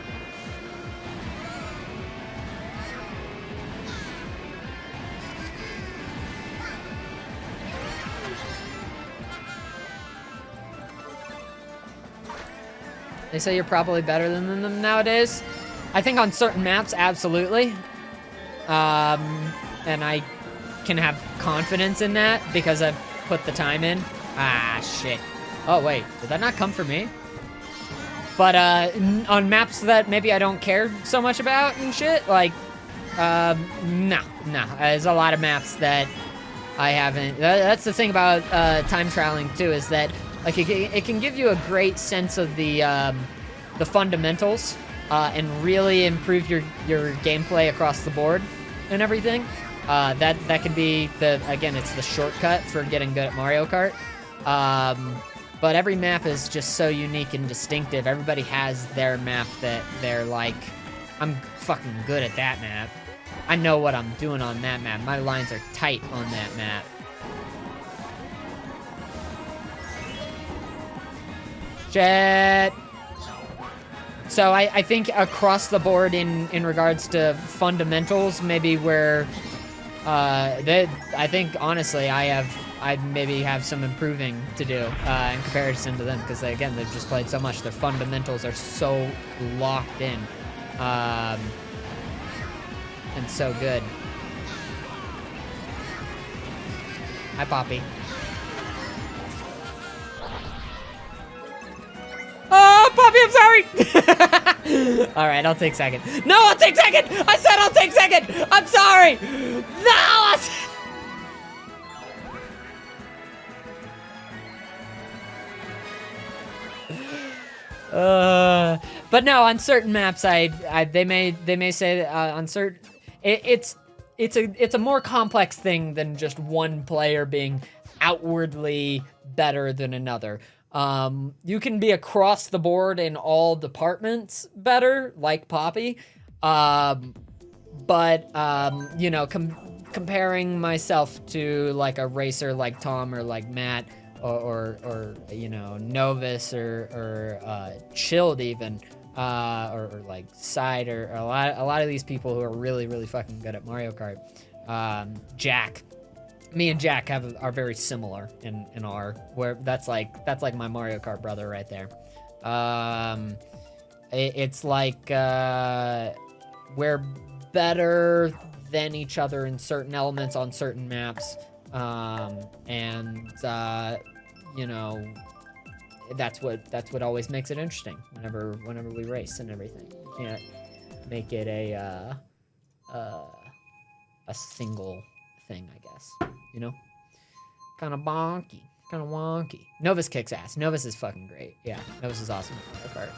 They say you're probably better than them nowadays. I think on certain maps, absolutely. And I can have confidence in that because I've put the time in. Ah, shit. Oh, wait. Did that not come for me? But on maps that maybe I don't care so much about and shit, like, no. There's a lot of maps that I haven't. That's the thing about time trialing, too, is that like it can give you a great sense of the fundamentals. And really improve your gameplay across the board and everything. That can be it's the shortcut for getting good at Mario Kart. But every map is just so unique and distinctive. Everybody has their map that they're like, I'm fucking good at that map. I know what I'm doing on that map. My lines are tight on that map. Shit. So I think across the board in regards to fundamentals, maybe where I think honestly I maybe have some improving to do in comparison to them because they've just played so much. Their fundamentals are so locked in and so good. Hi, Poppy. Oh, Poppy, I'm sorry. All right, I'll take second. No, I'll take second. I said I'll take second. I'm sorry. No. But no, on certain maps, they may say on certain, it's a more complex thing than just one player being outwardly better than another. You can be across the board in all departments better, like Poppy. But you know, comparing myself to like a racer like Tom or like Matt or you know, Novus or Chilled even, or like Side or a lot of these people who are really fucking good at Mario Kart. Jack. Me and Jack are very similar in our where that's like my Mario Kart brother right there. It's like we're better than each other in certain elements on certain maps, and you know, that's what always makes it interesting whenever we race and everything. You can't make it a single thing, I guess. You know, kind of bonky. kind of wonky. Novus kicks ass. Novus is fucking great. Yeah, Novus is awesome at Mario Kart.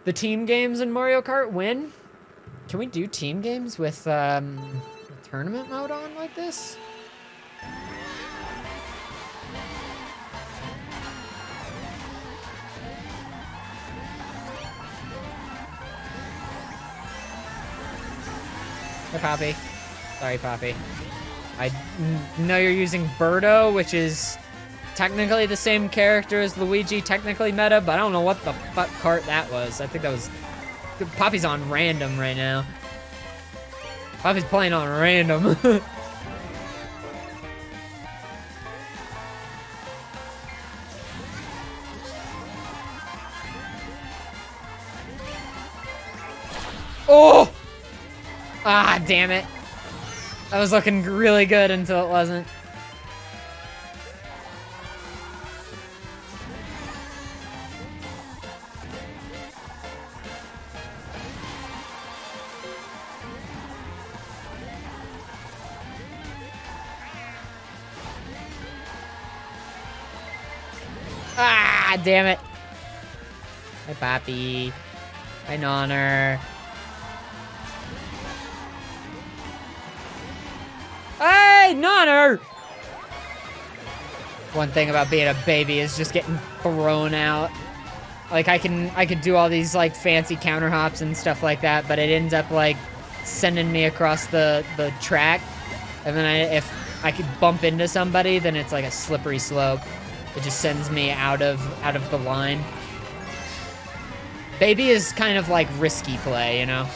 The team games in Mario Kart win? Can we do team games with tournament mode on like this? Hey, Poppy. Sorry, Poppy. I know you're using Birdo, which is technically the same character as Luigi, technically meta, but I don't know what the fuck cart that was. I think that was... Poppy's on random right now. Poppy's playing on random. Oh! Ah, damn it. That was looking really good until it wasn't. Ah, damn it. Hi, Poppy. Hi, Nonner. Hey, Nonner! One thing about being a baby is just getting thrown out. Like, I could do all these, like, fancy counter hops and stuff like that, but it ends up, like, sending me across the track. And then if I could bump into somebody, then it's like a slippery slope. It just sends me out of the line. Baby is kind of like risky play, you know?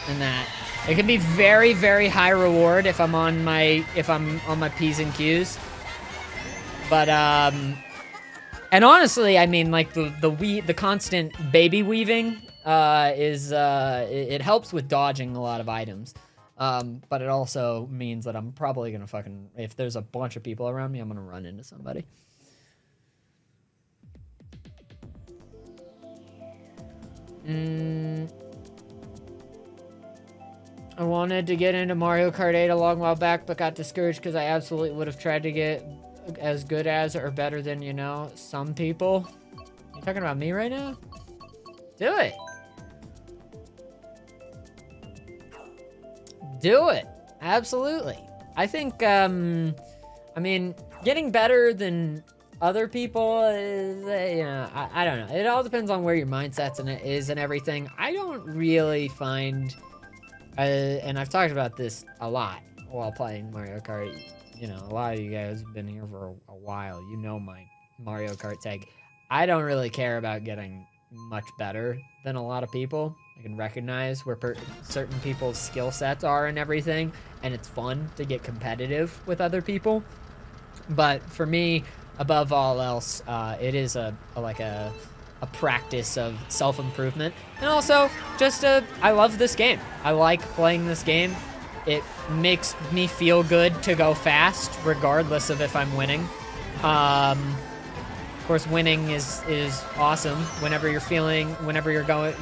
And that. It can be very, very high reward if I'm on my P's and Q's. But and honestly, I mean, like the constant baby weaving it helps with dodging a lot of items. But it also means that I'm probably gonna fucking, if there's a bunch of people around me, I'm gonna run into somebody. I wanted to get into Mario Kart 8 a long while back, but got discouraged because I absolutely would have tried to get as good as or better than, you know, some people. You talking about me right now? Do it. Do it. Absolutely. I think, I mean, getting better than other people is, you know, I don't know. It all depends on where your mindset's and it is and everything. I don't really find, and I've talked about this a lot while playing Mario Kart. You know, a lot of you guys have been here for a while. You know my Mario Kart tag. I don't really care about getting much better than a lot of people. I can recognize where certain people's skill sets are and everything, and it's fun to get competitive with other people. But for me, above all else, it is a practice of self-improvement, and also just I love this game. I like playing this game. It makes me feel good to go fast, regardless of if I'm winning. Of course, winning is awesome. Whenever you're going,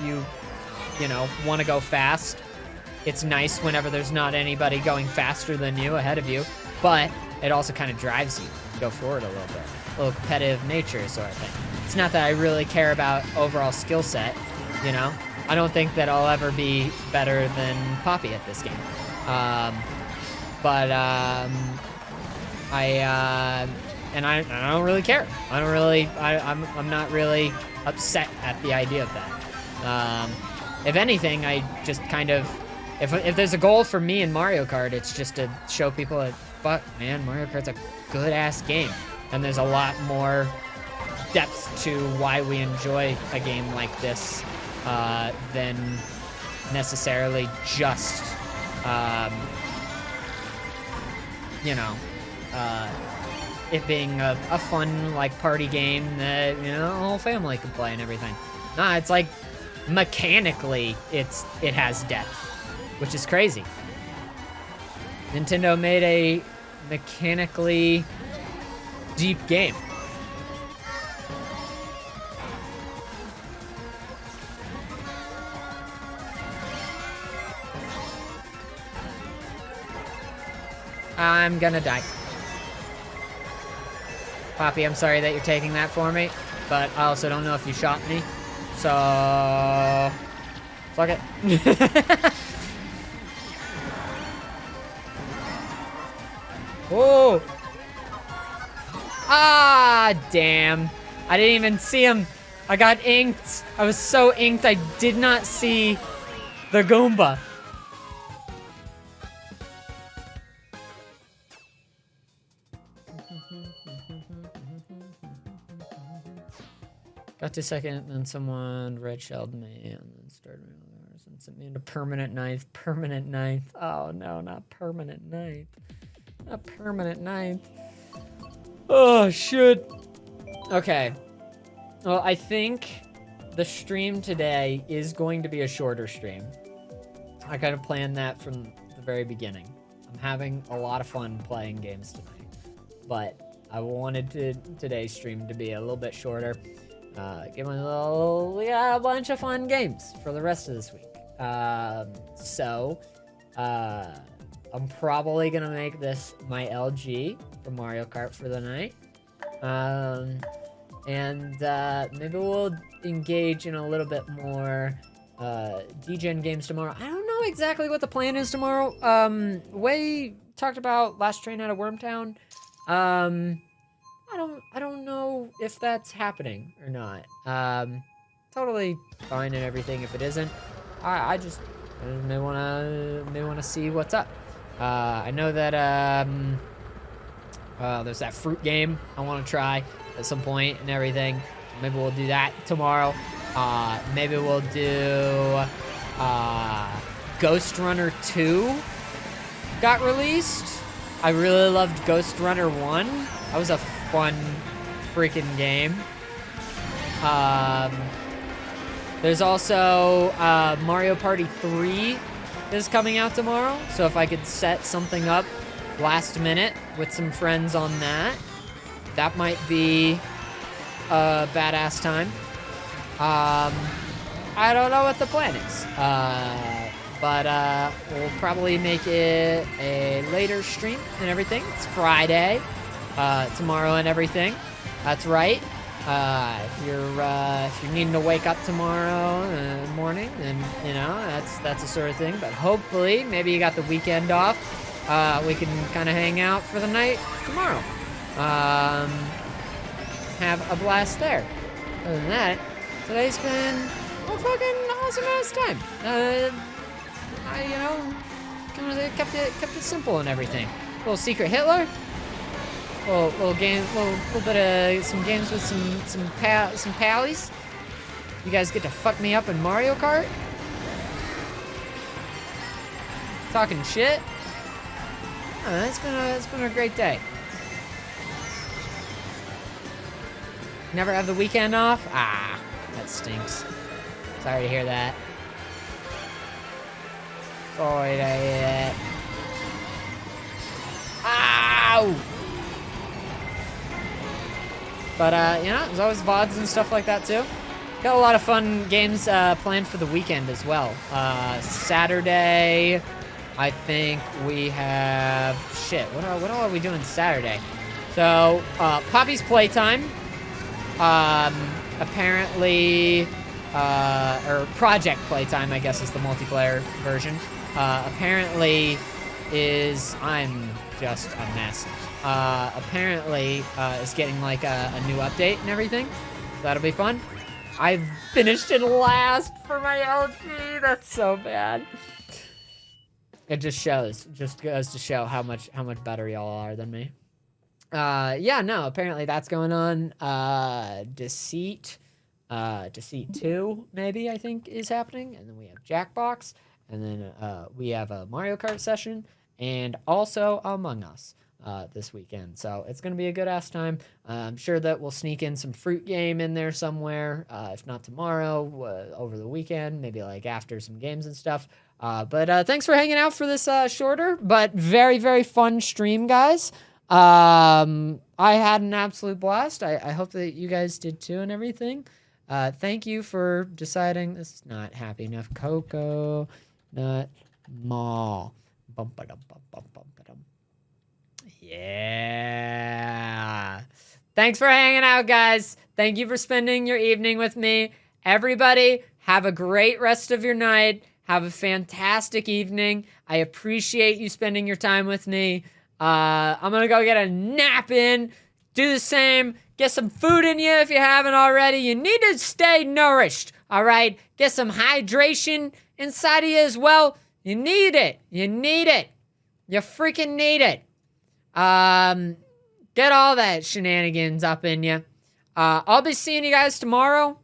you know, want to go fast. It's nice whenever there's not anybody going faster than you, ahead of you, but it also kind of drives you to go forward a little bit. A little competitive nature sort of thing. It's not that I really care about overall skill set, you know? I don't think that I'll ever be better than Poppy at this game. I don't really care. I'm not really upset at the idea of that. If anything, I just kind of, if there's a goal for me in Mario Kart, it's just to show people that, fuck, man, Mario Kart's a good-ass game. And there's a lot more depth to why we enjoy a game like this than necessarily just, you know, it being a fun, like, party game that, you know, the whole family can play and everything. Nah, it's like, mechanically, it has depth, which is crazy. Nintendo made a mechanically deep game. I'm gonna die. Poppy, I'm sorry that you're taking that for me, but I also don't know if you shot me. So... fuck it. Oh! Ah, damn. I didn't even see him. I got inked. I was so inked I did not see the Goomba. Got to second, then someone red shelled me, and then started me and sent me into permanent ninth. Permanent ninth. Oh no, not permanent ninth. Not permanent ninth. Oh shit. Okay. Well, I think the stream today is going to be a shorter stream. I kind of planned that from the very beginning. I'm having a lot of fun playing games tonight, but I wanted today's stream to be a little bit shorter. We got a bunch of fun games for the rest of this week. So I'm probably gonna make this my LG for Mario Kart for the night. And maybe we'll engage in a little bit more DGen games tomorrow. I don't know exactly what the plan is tomorrow. Way talked about Last Train Out of Wormtown. I don't know if that's happening or not. Totally fine and everything if it isn't. I just may wanna see what's up. I know that there's that fruit game I want to try at some point and everything. Maybe we'll do that tomorrow. Maybe we'll do Ghost Runner 2 got released. I really loved Ghost Runner 1. That was a fun freaking game. There's also Mario Party 3 is coming out tomorrow. So if I could set something up last minute with some friends on that, that might be a badass time. I don't know what the plan is. But we'll probably make it a later stream and everything. It's Friday tomorrow and everything. That's right. If you're needing to wake up tomorrow morning, then you know that's the sort of thing. But hopefully, maybe you got the weekend off. We can kind of hang out for the night tomorrow. Have a blast there. Other than that, today's been a fucking awesome ass time. You know, kind of kept it simple and everything. Little secret Hitler. Little game, little bit of some games with some pallies. You guys get to fuck me up in Mario Kart. Talking shit. It's been a great day. Never have the weekend off? Ah, that stinks. Sorry to hear that. Sorry to hear that. Ow! But, you know, there's always VODs and stuff like that, too. Got a lot of fun games planned for the weekend as well. Saturday, I think we have... Shit, what all are we doing Saturday? So, Poppy's Playtime. Apparently... or Project Playtime, I guess is the multiplayer version. Apparently is... I'm just a mess. Apparently is getting like a new update and everything. So that'll be fun. I finished it last for my LG. That's so bad. It just goes to show how much better y'all are than me. Yeah, no, apparently that's going on. Deceit 2 maybe I think is happening, and then we have Jackbox, and then we have a Mario Kart session, and also Among Us. This weekend. So it's going to be a good ass time. I'm sure that we'll sneak in some fruit game in there somewhere. If not tomorrow, over the weekend, maybe like after some games and stuff. But thanks for hanging out for this shorter, but very, very fun stream, guys. I had an absolute blast. I hope that you guys did too and everything. Thank you for deciding this is not happy enough. Coco, Nut, Mall. Bum, ba-dum, bum, bum, bum, ba-dum. Yeah. Thanks for hanging out, guys. Thank you for spending your evening with me. Everybody, have a great rest of your night. Have a fantastic evening. I appreciate you spending your time with me. I'm going to go get a nap in. Do the same. Get some food in you if you haven't already. You need to stay nourished, all right? Get some hydration inside of you as well. You need it. You need it. You freaking need it. Get all that shenanigans up in you. I'll be seeing you guys tomorrow.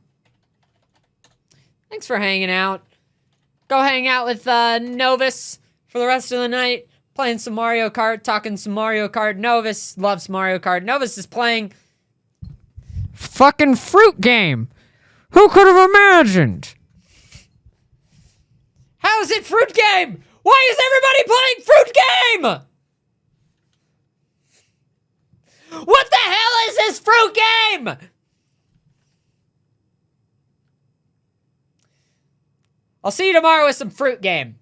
Thanks for hanging out. Go hang out with Novus for the rest of the night. Playing some Mario Kart, talking some Mario Kart. Novus loves Mario Kart. Novus is playing fucking Fruit Game. Who could have imagined? How is it Fruit Game? Why is everybody playing Fruit Game? What the hell is this Fruit Game? I'll see you tomorrow with some Fruit Game.